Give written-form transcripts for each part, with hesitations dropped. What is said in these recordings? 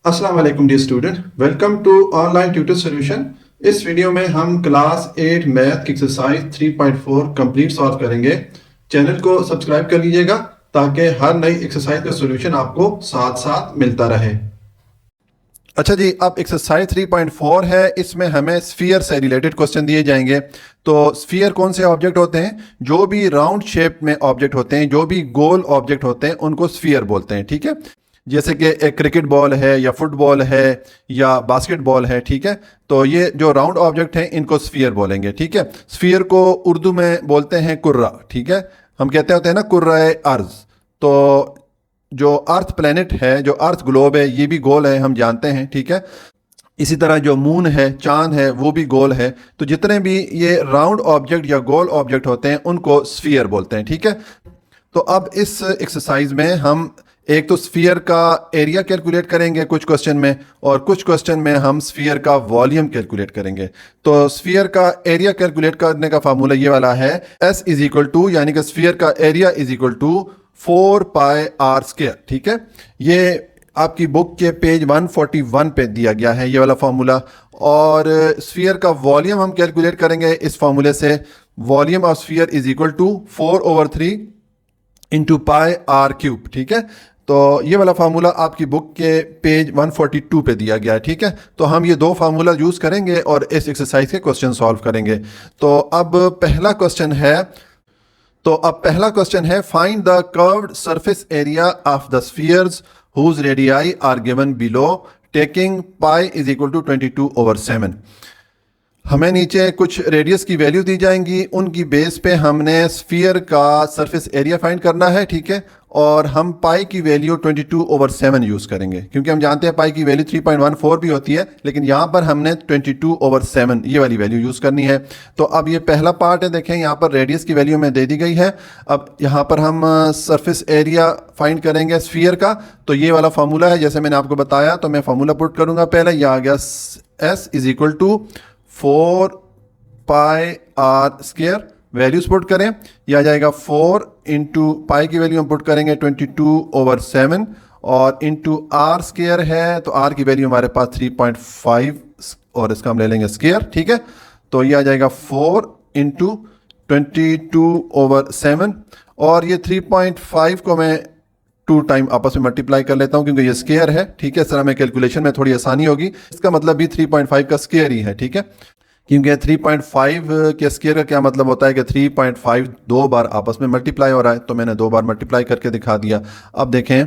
अस्सलाम वालेकुम dear student, welcome to online tutor solution. इस वीडियो में हम क्लास 8 मैथ की एक्सरसाइज 3.4 कंप्लीट सॉल्व करेंगे। चैनल को सब्सक्राइब कर लीजिएगा ताकि हर नई एक्सरसाइज का सॉल्यूशन आपको साथ साथ मिलता रहे। अच्छा जी, अब एक्सरसाइज 3.4 है। इसमें हमें स्फीयर से रिलेटेड क्वेश्चन दिए जाएंगे। तो स्फीयर कौन से ऑब्जेक्ट होते हैं? जो भी राउंड शेप में ऑब्जेक्ट होते हैं, जो भी गोल ऑब्जेक्ट होते हैं, उनको स्फीयर बोलते हैं। ठीक है, जैसे कि एक क्रिकेट बॉल है या फुटबॉल है या बास्केटबॉल है। ठीक है, तो ये जो राउंड ऑब्जेक्ट हैं इनको स्फीयर बोलेंगे। ठीक है, स्फीयर को उर्दू में बोलते हैं कुर्रा। ठीक है, हम कहते होते हैं ना कुर्रा अर्ज। तो जो अर्थ प्लेनेट है, जो अर्थ ग्लोब है, ये भी गोल है, हम जानते हैं। ठीक है, इसी तरह जो मून है, चांद है, वो भी गोल है। तो जितने भी ये राउंड ऑब्जेक्ट या गोल ऑब्जेक्ट होते हैं उनको स्फीयर बोलते हैं। ठीक है, तो अब इस एक्सरसाइज में हम एक तो स्फीयर का एरिया कैलकुलेट करेंगे कुछ क्वेश्चन में, और कुछ क्वेश्चन में हम स्फीयर का वॉल्यूम कैलकुलेट करेंगे। तो स्फीयर का एरिया कैलकुलेट करने का फार्मूला ये वाला है, S इज इक्वल टू, यानी कि स्फीयर का area is equal to 4πr²। ठीक है, ये आपकी बुक के पेज 141 पे दिया गया है ये वाला फार्मूला। और स्फीयर का वॉल्यूम हम कैलकुलेट करेंगे इस फार्मूले से। Volume of sphere is equal to 4/3 into πr³। ठीक है, तो ये वाला फार्मूला आपकी बुक के पेज 142 पे दिया गया है। ठीक है, तो हम ये दो फार्मूला यूज़ करेंगे और इस एक्सरसाइज के क्वेश्चन सॉल्व करेंगे। तो अब पहला क्वेश्चन है, find the curved surface area of the spheres whose radii are given below taking pi is equal to 22/7। हमें नीचे कुछ रेडियस की वैल्यू दी जाएंगी, उनकी बेस पे हमने स्फीयर का सरफेस एरिया फाइंड करना है। ठीक है, और हम पाई की वैल्यू 22/7 यूज़ करेंगे, क्योंकि हम जानते हैं पाई की वैल्यू 3.14 भी होती है, लेकिन यहाँ पर हमने 22/7 ये वाली वैल्यू यूज़ करनी है। तो अब ये पहला पार्ट है, देखें यहाँ पर रेडियस की वैल्यू में दे दी गई है। अब यहाँ पर हम सरफेस एरिया फाइंड करेंगे स्फीयर का। तो ये वाला फार्मूला है, जैसे मैंने आपको बताया। तो मैं फार्मूला पुट करूँगा पहले, यह आ गया S is equal to 4πr²। Values put करें, यह आ जाएगा 4 इंटू पाई की वैल्यू हम पुट करेंगे 22/7, और इंटू r² है, तो r की वैल्यू हमारे पास 3.5 और इसका हम ले लेंगे स्क्वायर। ठीक है, तो यह आ जाएगा 4 इंटू 22/7, और ये 3.5 को मैं 2 टाइम आपस में मल्टीप्लाई कर लेता हूँ, क्योंकि ये स्क्वायर है। ठीक है, इस तरह में कैलकुलेशन में थोड़ी आसानी होगी। इसका मतलब भी 3.5 का स्क्वायर ही है। ठीक है, क्योंकि 3.5 के स्क्वायर का क्या मतलब होता है कि 3.5 दो बार आपस में मल्टीप्लाई हो रहा है, तो मैंने 2 बार मल्टीप्लाई करके दिखा दिया। अब देखें,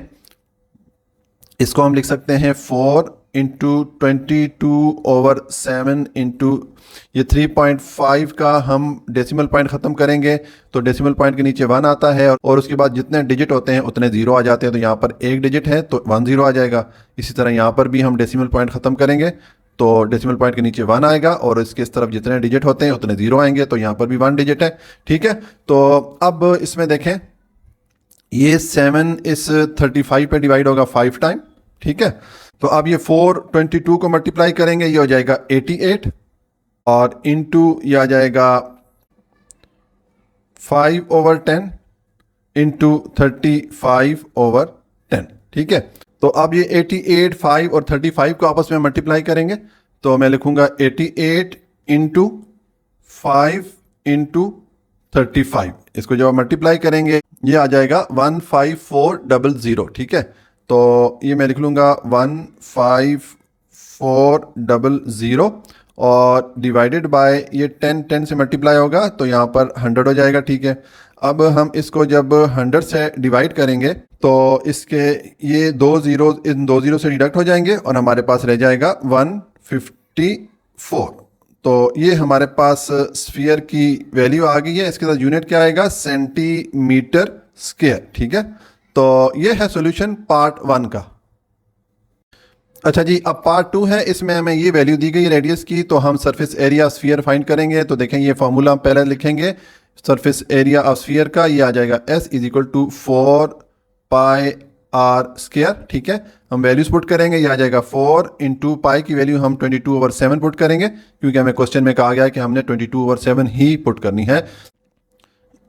इसको हम लिख सकते हैं 4 इंटू 22/7 इंटू ये 3.5 का हम डेसिमल पॉइंट ख़त्म करेंगे, तो डेसिमल पॉइंट के नीचे 1 आता है, और उसके बाद जितने डिजिट होते हैं उतने ज़ीरो आ जाते हैं। तो यहाँ पर एक डिजिट है तो 1 0 आ जाएगा। इसी तरह यहाँ पर भी हम डेसिमल पॉइंट ख़त्म करेंगे, तो डेसिमल पॉइंट के नीचे 1 आएगा, और इसके इस तरफ जितने डिजिट होते हैं उतने 0 आएंगे। तो यहाँ पर भी 1 डिजिट है। ठीक है, तो अब इसमें देखें, ये 7 इस 35 पे डिवाइड होगा 5 टाइम। ठीक है, तो अब ये 422 को मल्टीप्लाई करेंगे, ये हो जाएगा 88, और इंटू यह आ जाएगा 5/10 इंटू 35/10। ठीक है, तो अब ये 88, 5 और 35 को आपस में मल्टीप्लाई करेंगे, तो मैं लिखूंगा 88 इंटू 5 इंटू 35। इसको जब मल्टीप्लाई करेंगे ये आ जाएगा 15400। ठीक है, तो ये मैं लिख लूँगा 15400, और डिवाइडेड बाय ये 10 से मल्टीप्लाई होगा, तो यहाँ पर 100 हो जाएगा। ठीक है, अब हम इसको जब 100 से डिवाइड करेंगे तो इसके ये 2 ज़ीरो इन 2 ज़ीरो से डिडक्ट हो जाएंगे, और हमारे पास रह जाएगा 154। तो ये हमारे पास स्फीयर की वैल्यू आ गई है। इसके साथ यूनिट क्या आएगा? Centimetre square. ठीक है, तो ये है सॉल्यूशन पार्ट 1 का। अच्छा जी, अब पार्ट 2 है। इसमें हमें ये वैल्यू दी गई रेडियस की, तो हम सरफेस एरिया स्फीयर फाइंड करेंगे। तो देखें, ये फार्मूला हम पहले लिखेंगे सरफेस एरिया ऑफ स्फीयर का। ये आ जाएगा S is equal to 4πr²। ठीक है, हम वैल्यूज पुट करेंगे, ये आ जाएगा 4 इंटू पाई की वैल्यू हम 22/7 पुट करेंगे, क्योंकि हमें क्वेश्चन में कहा गया है कि हमने 22/7 ही पुट करनी है,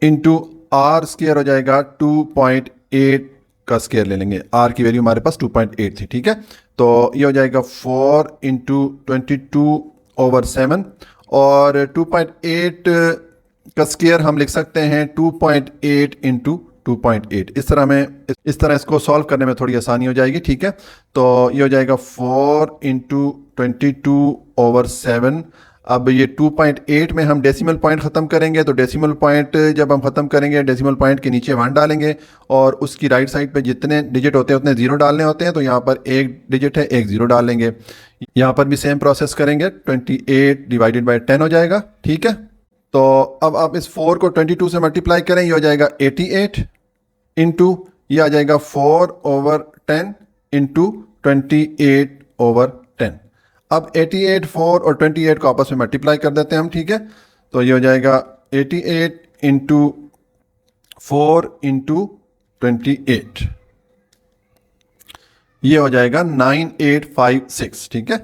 इंटू r² हो जाएगा 2.8 का स्केयर ले लेंगे। आर की वैल्यू हमारे पास 2.8 थी, ठीक है। तो ये हो जाएगा 4 इंटू 22/7 और 2.8 का स्केयर हम लिख सकते हैं 2.8 इंटू 2.8। इस तरह इसको सॉल्व करने में थोड़ी आसानी हो जाएगी, ठीक है। तो ये हो जाएगा 4 इंटू 22/7। अब ये 2.8 में हम डेसिमल पॉइंट ख़त्म करेंगे, तो डेसिमल पॉइंट जब हम ख़त्म करेंगे डेसिमल पॉइंट के नीचे 1 डालेंगे और उसकी राइट साइड पे जितने डिजिट होते हैं उतने ज़ीरो डालने होते हैं। तो यहाँ पर एक डिजिट है, एक ज़ीरो डाल लेंगे। यहाँ पर भी सेम प्रोसेस करेंगे, 28 डिवाइडेड बाई 10 हो जाएगा, ठीक है। तो अब आप इस 4 को 22 से मल्टीप्लाई करें, ये हो जाएगा 88 इंटू ये आ जाएगा 4/10 इंटू 28/10। अब 88, 4 और 28 को आपस में मल्टीप्लाई कर देते हैं हम, ठीक है। तो ये हो जाएगा 88 इंटू 4 इंटू 28, ये हो जाएगा 9856, ठीक है।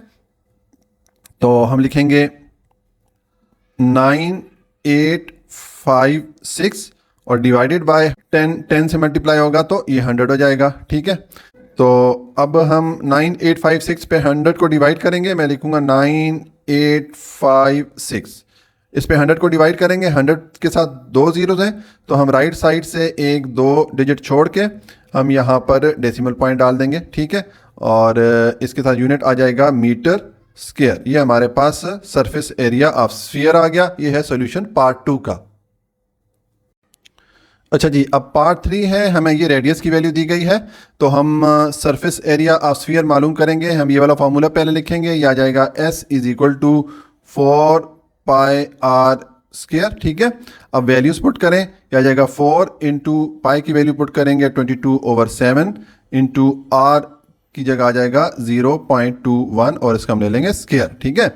तो हम लिखेंगे 9856 और डिवाइडेड बाय 10 से मल्टीप्लाई होगा तो ये 100 हो जाएगा, ठीक है। तो अब हम 9856 पे 100 को डिवाइड करेंगे। मैं लिखूंगा 9856, इस पे 100 को डिवाइड करेंगे। 100 के साथ 2 जीरोस हैं, तो हम राइट साइड से एक 2 डिजिट छोड़ के हम यहाँ पर डेसिमल पॉइंट डाल देंगे, ठीक है। और इसके साथ यूनिट आ जाएगा मीटर स्क्वायर। ये हमारे पास सरफेस एरिया ऑफ स्फीयर आ गया। ये है सॉल्यूशन पार्ट 2 का। अच्छा जी, अब पार्ट 3 है, हमें ये रेडियस की वैल्यू दी गई है, तो हम सरफेस एरिया ऑफ स्फीयर मालूम करेंगे। हम ये वाला फार्मूला पहले लिखेंगे, ये आ जाएगा S = 4πr², ठीक है। अब वैल्यूज पुट करें, ये आ जाएगा 4 इंटू पाई की वैल्यू पुट करेंगे 22/7 इंटू r की जगह आ जाएगा 0.21 और इसका हम ले लेंगे स्क्वायर, ठीक है।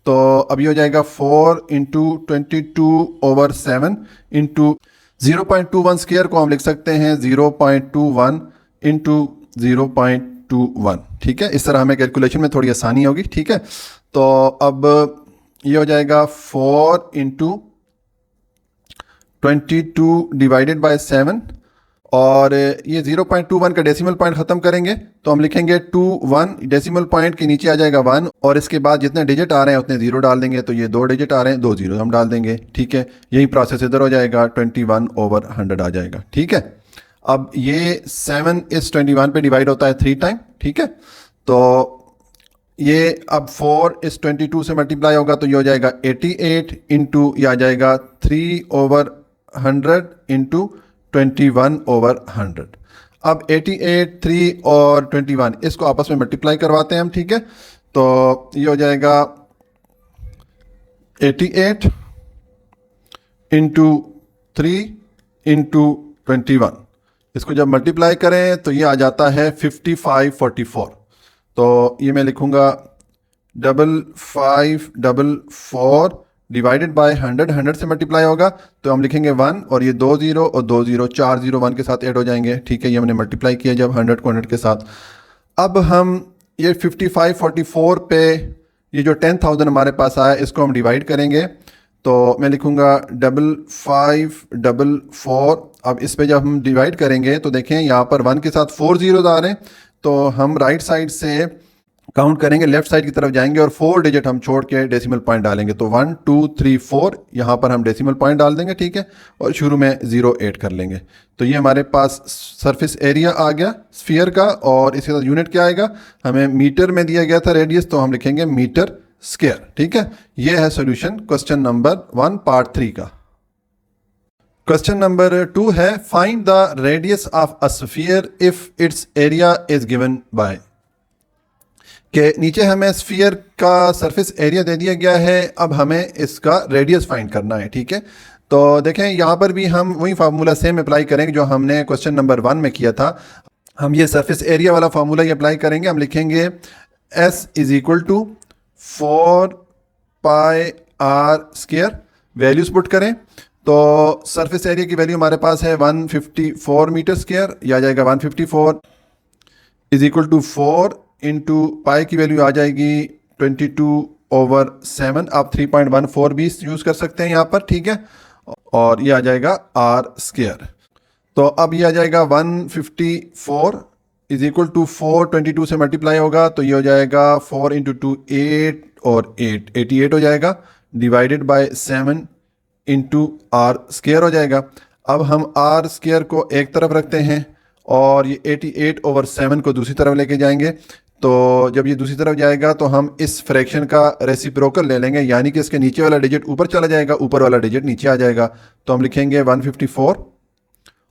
तो अब ये हो जाएगा 4 इंटू 22/7 इंटू 0.21 स्क्वायर को हम लिख सकते हैं 0.21 इंटू 0.21, ठीक है। इस तरह हमें कैलकुलेशन में थोड़ी आसानी होगी, ठीक है। तो अब ये हो जाएगा 4 इंटू 22 डिवाइडेड बाय 7 और ये 0.21 का डेसिमल पॉइंट ख़त्म करेंगे तो हम लिखेंगे 21, डेसिमल पॉइंट के नीचे आ जाएगा 1 और इसके बाद जितने डिजिट आ रहे हैं उतने जीरो डाल देंगे। तो ये 2 डिजिट आ रहे हैं, 2 जीरो हम डाल देंगे, ठीक है। यही प्रोसेस इधर हो जाएगा, 21/100 आ जाएगा, ठीक है। अब ये 7 इस 21 पे डिवाइड होता है 3 टाइम, ठीक है। तो ये अब 4 इस 22 से मल्टीप्लाई होगा तो ये हो जाएगा 88 इंटू ये आ जाएगा 3/100 इंटू 21/100। अब 88, 3 और 21 इसको आपस में मल्टीप्लाई करवाते हैं हम, ठीक है। तो ये हो जाएगा 88 इंटू 3 इंटू 21। इसको जब मल्टीप्लाई करें तो ये आ जाता है 5544। तो ये मैं लिखूंगा 5544 डिवाइडेड बाय 100, 100 से मल्टीप्लाई होगा तो हम लिखेंगे 1 और ये 2 जीरो और 2 जीरो, 4 जीरो 1 के साथ ऐड हो जाएंगे, ठीक है। ये हमने मल्टीप्लाई किया जब 100 को 100 के साथ। अब हम ये 5544 पे ये जो 10,000 हमारे पास आया इसको हम डिवाइड करेंगे। तो मैं लिखूंगा 5544। अब इस पे जब हम डिवाइड करेंगे तो देखें यहाँ पर 1 के साथ 4 जीरोज आ रहे हैं, तो हम राइट साइड से काउंट करेंगे, लेफ्ट साइड की तरफ जाएंगे और 4 डिजिट हम छोड़ के डेसिमल पॉइंट डालेंगे। तो 1 2 3 4 यहाँ पर हम डेसिमल पॉइंट डाल देंगे, ठीक है। और शुरू में 0 ऐड कर लेंगे। तो ये हमारे पास सरफेस एरिया आ गया स्फीयर का और इसके साथ यूनिट क्या आएगा, हमें मीटर में दिया गया था रेडियस, तो हम लिखेंगे मीटर स्क्वायर, ठीक है। ये है सॉल्यूशन क्वेश्चन नंबर 1 पार्ट 3 का। क्वेश्चन नंबर 2 है, find the radius of a sphere if it's area is given by. के नीचे हमें स्फीयर का सरफेस एरिया दे दिया गया है, अब हमें इसका रेडियस फाइंड करना है, ठीक है। तो देखें यहाँ पर भी हम वही फार्मूला सेम अप्लाई करेंगे जो हमने क्वेश्चन नंबर 1 में किया था। हम ये सरफेस एरिया वाला फार्मूला ही अप्लाई करेंगे। हम लिखेंगे S = 4πr²। वैल्यूज पुट करें तो सरफेस एरिया की वैल्यू हमारे पास है 154 मीटर स्क्वायर, यह आ जाएगा 154 = 4 इंटू पाई की वैल्यू आ जाएगी 22/7। आप 3.14 भी यूज़ कर सकते हैं यहाँ पर, ठीक है। और ये आ जाएगा r²। तो अब ये आ जाएगा 154 इज इक्वल टू 422 से मल्टीप्लाई होगा तो ये हो जाएगा 4 इंटू टू 8 और 8 88 हो जाएगा divided by 7 into R square हो जाएगा। अब हम आर स्क्वायर को एक तरफ रखते हैं और ये 88 ओवर 7 को दूसरी तरफ लेके जाएंगे। तो जब ये दूसरी तरफ जाएगा तो हम इस फ्रैक्शन का रेसिप्रोकल ले लेंगे, यानी कि इसके नीचे वाला डिजिट ऊपर चला जाएगा, ऊपर वाला डिजिट नीचे आ जाएगा। तो हम लिखेंगे 154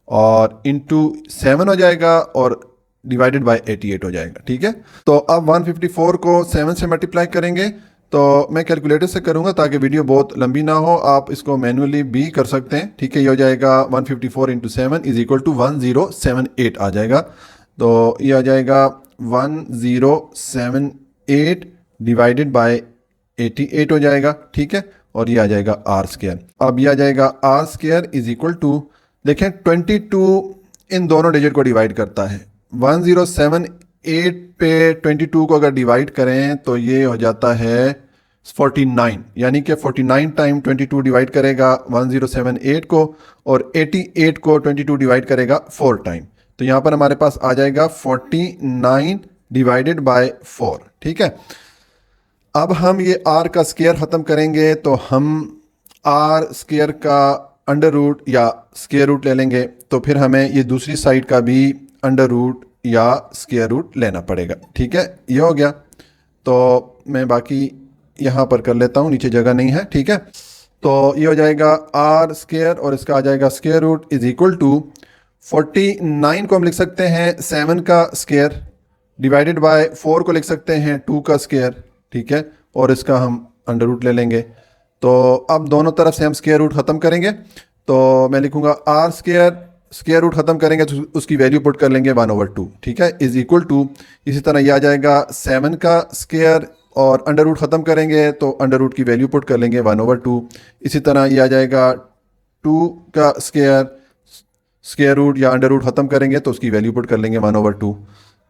और इंटू 7 हो जाएगा और डिवाइडेड बाय 88 हो जाएगा। ठीक है, तो अब 154 को 7 से मल्टीप्लाई करेंगे। तो मैं कैलकुलेटर से करूंगा ताकि वीडियो बहुत लंबी ना हो, आप इसको मैनुअली भी कर सकते हैं। ठीक है, ये हो जाएगा 154 इंटू 7 इज इक्वल टू 1078 आ जाएगा। तो ये आ जाएगा 1078 डिवाइडेड बाय 88 हो जाएगा। ठीक है, और ये आ जाएगा आर स्क्वायर। अब ये आ जाएगा R square is equal to, देखें 22 इन दोनों डिजिट को डिवाइड करता है। 1078 पे 22 को अगर डिवाइड करें तो ये हो जाता है 49, यानी कि 49 टाइम 22 डिवाइड करेगा 1078 को और 88 को 22 डिवाइड करेगा 4 टाइम। तो यहाँ पर हमारे पास आ जाएगा 49 डिवाइडेड बाय 4। ठीक है, अब हम ये आर का स्क्वायर ख़त्म करेंगे तो हम आर स्क्वायर का अंडर रूट या स्क्वायर रूट ले लेंगे। तो फिर हमें ये दूसरी साइड का भी अंडर रूट या स्क्वायर रूट लेना पड़ेगा। ठीक है, ये हो गया। तो मैं बाकी यहाँ पर कर लेता हूँ, नीचे जगह नहीं है। ठीक है, तो ये हो जाएगा आर स्क्वायर और इसका आ जाएगा square root is equal to 49 को हम लिख सकते हैं 7 का स्क्वायर डिवाइडेड बाय 4 को लिख सकते हैं 2 का स्क्वायर। ठीक है, और इसका हम अंडर रूट ले लेंगे। तो अब दोनों तरफ से हम स्क्वायर रूट ख़त्म करेंगे। तो मैं लिखूंगा आर स्क्वायर रूट ख़त्म करेंगे तो उसकी वैल्यू पुट कर लेंगे 1/2। ठीक है, इज इक्वल टू, इसी तरह यह आ जाएगा 7 का स्क्वायर और अंडर रूट ख़त्म करेंगे तो अंडर रूट की वैल्यू पुट कर लेंगे 1/2। इसी तरह यह आ जाएगा 2 का स्क्वायर रूट या अंडर रूट ख़त्म करेंगे तो उसकी वैल्यू पुट कर लेंगे 1/2।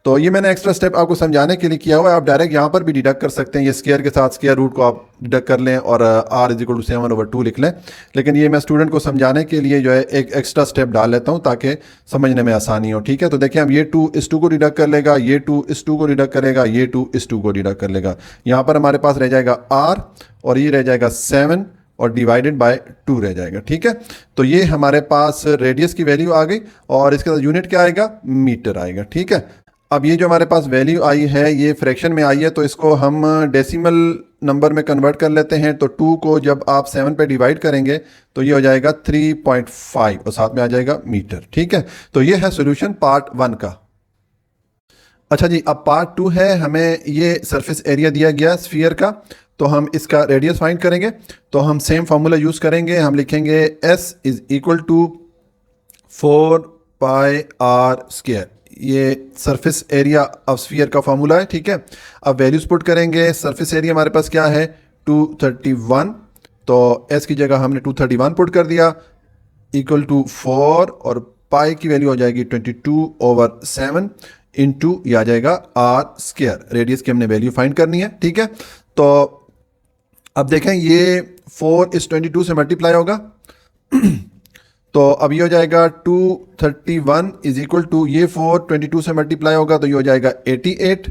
तो ये मैंने एक्स्ट्रा स्टेप आपको समझाने के लिए किया हुआ है। आप डायरेक्ट यहाँ पर भी डिडक्ट कर सकते हैं, ये स्क्वायर के साथ स्क्वायर रूट को आप डिडक्ट कर लें और आर इज इक्वल टू 7/2 लिख लें। लेकिन ये मैं स्टूडेंट को समझाने के लिए जो है एक एक्स्ट्रा स्टेप डाल लेता हूँ ताकि समझने में आसानी हो। ठीक है, तो देखिए अब ये 2 इस 2 को डिडक्ट कर लेगा, ये 2 इस 2 को डिडक्ट करेगा, ये 2 इस 2 को डिडक्ट कर लेगा। यहाँ पर हमारे पास रह जाएगा आर और ये रह जाएगा 7 और डिवाइडेड बाय 2 रह जाएगा। ठीक है, तो ये हमारे पास रेडियस की वैल्यू आ गई और इसके साथ यूनिट क्या आएगा, मीटर आएगा। ठीक है, अब ये जो हमारे पास वैल्यू आई है ये फ्रैक्शन में आई है तो इसको हम डेसिमल नंबर में कन्वर्ट कर लेते हैं। तो 2 को जब आप 7 पे डिवाइड करेंगे तो ये हो जाएगा 3.5 और साथ में आ जाएगा मीटर। ठीक है, तो ये है सॉल्यूशन पार्ट 1 का। अच्छा जी, अब पार्ट 2 है, हमें ये सरफेस एरिया दिया गया स्फीयर का, तो हम इसका रेडियस फाइंड करेंगे। तो हम सेम फार्मूला यूज़ करेंगे, हम लिखेंगे S is equal to 4 pi R square, ये सरफेस एरिया ऑफ स्फीयर का फार्मूला है। ठीक है, अब वैल्यूज पुट करेंगे। सरफेस एरिया हमारे पास क्या है 231, तो S की जगह हमने 231 पुट कर दिया इक्वल टू 4 और पाई की वैल्यू हो जाएगी 22/7 इंटू ये आ जाएगा आर स्क्वायर। रेडियस की हमने वैल्यू फाइंड करनी है। ठीक है, तो अब देखें ये 4 इस 22 से मल्टीप्लाई होगा तो अब ये हो जाएगा 231 इज इक्वल टू, ये 4 22 से मल्टीप्लाई होगा तो ये हो जाएगा 88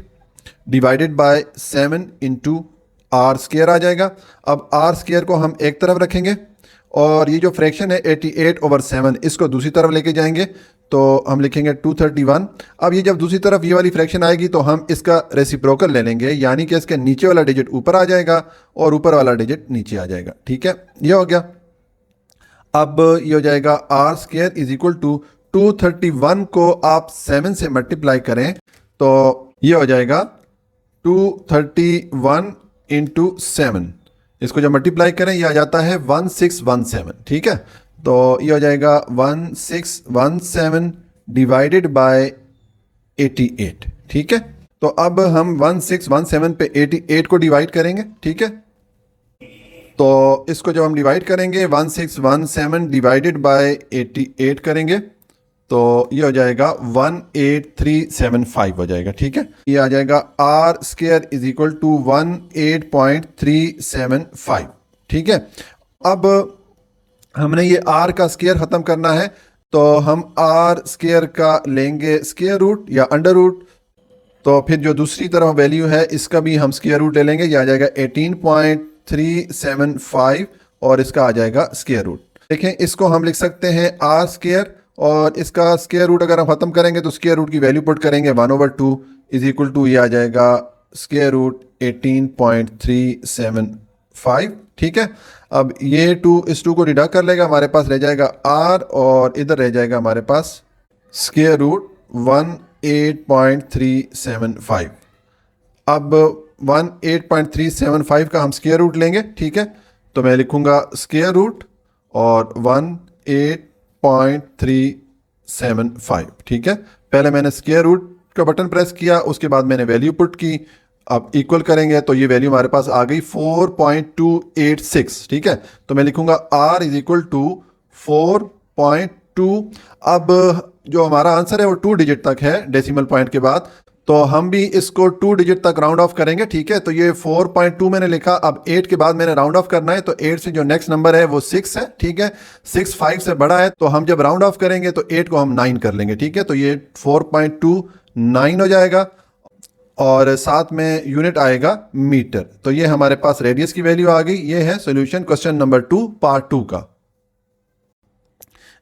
divided by 7 into R square आ जाएगा। अब आर स्क्वायर को हम एक तरफ रखेंगे और ये जो फ्रैक्शन है 88/7 इसको दूसरी तरफ लेके जाएंगे तो हम लिखेंगे 231। अब ये जब दूसरी तरफ ये वाली फ्रैक्शन आएगी तो हम इसका रेसिप्रोकल ले लेंगे, यानी कि इसके नीचे वाला डिजिट ऊपर आ जाएगा और ऊपर वाला डिजिट नीचे आ जाएगा। ठीक है, ये हो गया। अब ये हो जाएगा R square is equal to 231 को आप 7 से मल्टीप्लाई करें तो ये हो जाएगा 231 इंटू 7, इसको जब मल्टीप्लाई करें ये आ जाता है 1617। ठीक है, तो ये हो जाएगा 1617 डिवाइडेड बाय 88। ठीक है, तो अब हम 1617 पे 88 को डिवाइड करेंगे। ठीक है, तो इसको जब हम डिवाइड करेंगे 1617 डिवाइडेड बाय 88 करेंगे तो ये हो जाएगा 18375 हो जाएगा। ठीक है, ये आ जाएगा R square is equal to 18.375। ठीक है, अब हमने ये आर का स्क्वायर ख़त्म करना है तो हम आर स्क्वायर का लेंगे स्क्वायर रूट या अंडर रूट, तो फिर जो दूसरी तरफ वैल्यू है इसका भी हम स्क्वायर रूट ले लेंगे, ये आ जाएगा 18.375 और इसका आ जाएगा स्क्वायर रूट। देखें इसको हम लिख सकते हैं आर स्क्वायर और इसका स्क्वायर रूट अगर हम खत्म करेंगे तो स्क्वायर रूट की वैल्यू पुट करेंगे 1/2 इज इक्वल टू ये आ जाएगा स्क्वायर रूट 18.375। ठीक है, अब ये 2 इस 2 को डिडक्ट कर लेगा, हमारे पास रह जाएगा आर और इधर रह जाएगा हमारे पास स्क्वायर रूट 18.375। अब 18.375 का हम स्क्वायर रूट लेंगे। ठीक है, तो मैं लिखूंगा स्क्वायर रूट और 18.375। ठीक है, पहले मैंने स्क्वायर रूट का बटन प्रेस किया, उसके बाद मैंने वैल्यू पुट की। अब इक्वल करेंगे तो ये वैल्यू हमारे पास आ गई 4.286। ठीक है, तो मैं लिखूंगा r इज इक्वल टू 4.2। अब जो हमारा आंसर है वो 2 डिजिट तक है डेसिमल पॉइंट के बाद, तो हम भी इसको 2 डिजिट तक राउंड ऑफ करेंगे। ठीक है, तो ये 4.2 मैंने लिखा, अब 8 के बाद मैंने राउंड ऑफ करना है, तो 8 से जो नेक्स्ट नंबर है वो 6 है। ठीक है, 6 5 से बड़ा है, तो हम जब राउंड ऑफ करेंगे तो 8 को हम 9 कर लेंगे। ठीक है, तो ये 4.29 हो जाएगा और साथ में यूनिट आएगा मीटर। तो ये हमारे पास रेडियस की वैल्यू आ गई। ये है सॉल्यूशन क्वेश्चन नंबर 2 पार्ट 2 का।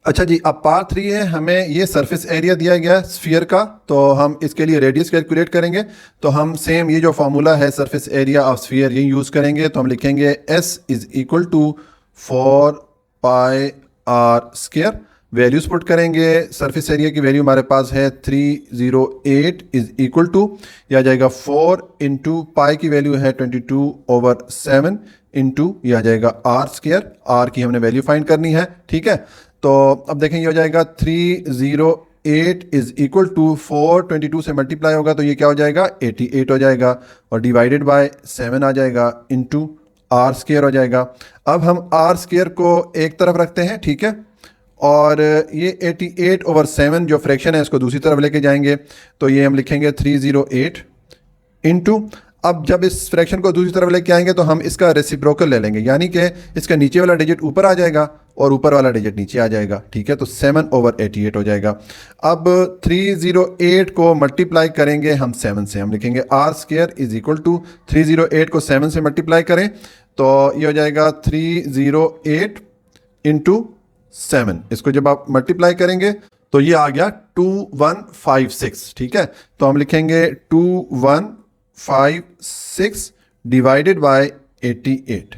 अच्छा जी, अब पार्ट 3 है, हमें ये सरफेस एरिया दिया गया है स्फीयर का, तो हम इसके लिए रेडियस कैलकुलेट करेंगे। तो हम सेम ये जो फॉर्मूला है सरफेस एरिया ऑफ स्फीयर ये यूज़ करेंगे। तो हम लिखेंगे S is equal to 4πr square, values put करेंगे। सरफेस एरिया की वैल्यू हमारे पास है 308 इज इक्वल टू यह आ जाएगा 4 इंटू पाई की वैल्यू है 22/7 इंटू यह आ जाएगा आर स्क्वायर। आर की हमने वैल्यू फाइंड करनी है। ठीक है, तो अब देखें ये हो जाएगा 308 इज इक्वल टू 422 से मल्टीप्लाई होगा तो ये क्या हो जाएगा 88 हो जाएगा और डिवाइडेड बाय 7 आ जाएगा इंटू आर स्क्वायर हो जाएगा। अब हम आर स्क्वायर को एक तरफ रखते हैं। ठीक है, और ये 88/7 जो फ्रैक्शन है इसको दूसरी तरफ लेके जाएंगे, तो ये हम लिखेंगे 308 इंटू, अब जब इस फ्रैक्शन को दूसरी तरफ लेके आएंगे तो हम इसका रेसिप्रोकल ले लेंगे, यानी कि इसका नीचे वाला डिजिट ऊपर आ जाएगा और ऊपर वाला डिजिट नीचे आ जाएगा। ठीक है, तो 7/88 हो जाएगा। अब 308 को मल्टीप्लाई करेंगे हम 7 से, हम लिखेंगे R square is equal to 308 को 7 से मल्टीप्लाई करें तो ये हो जाएगा 308 इंटू 7। इसको जब आप मल्टीप्लाई करेंगे तो ये आ गया 2156। ठीक है, तो हम लिखेंगे 2156 डिवाइडेड बाय 88।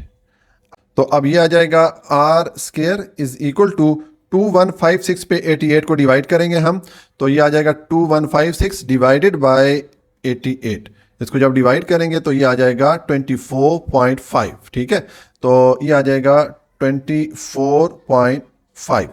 तो अब ये आ जाएगा R square is equal to 2156 पे 88 को डिवाइड करेंगे हम, तो ये आ जाएगा 2156 डिवाइडेड बाय 88। इसको जब डिवाइड करेंगे तो ये आ जाएगा 24.5। ठीक है, तो ये आ जाएगा 24.5।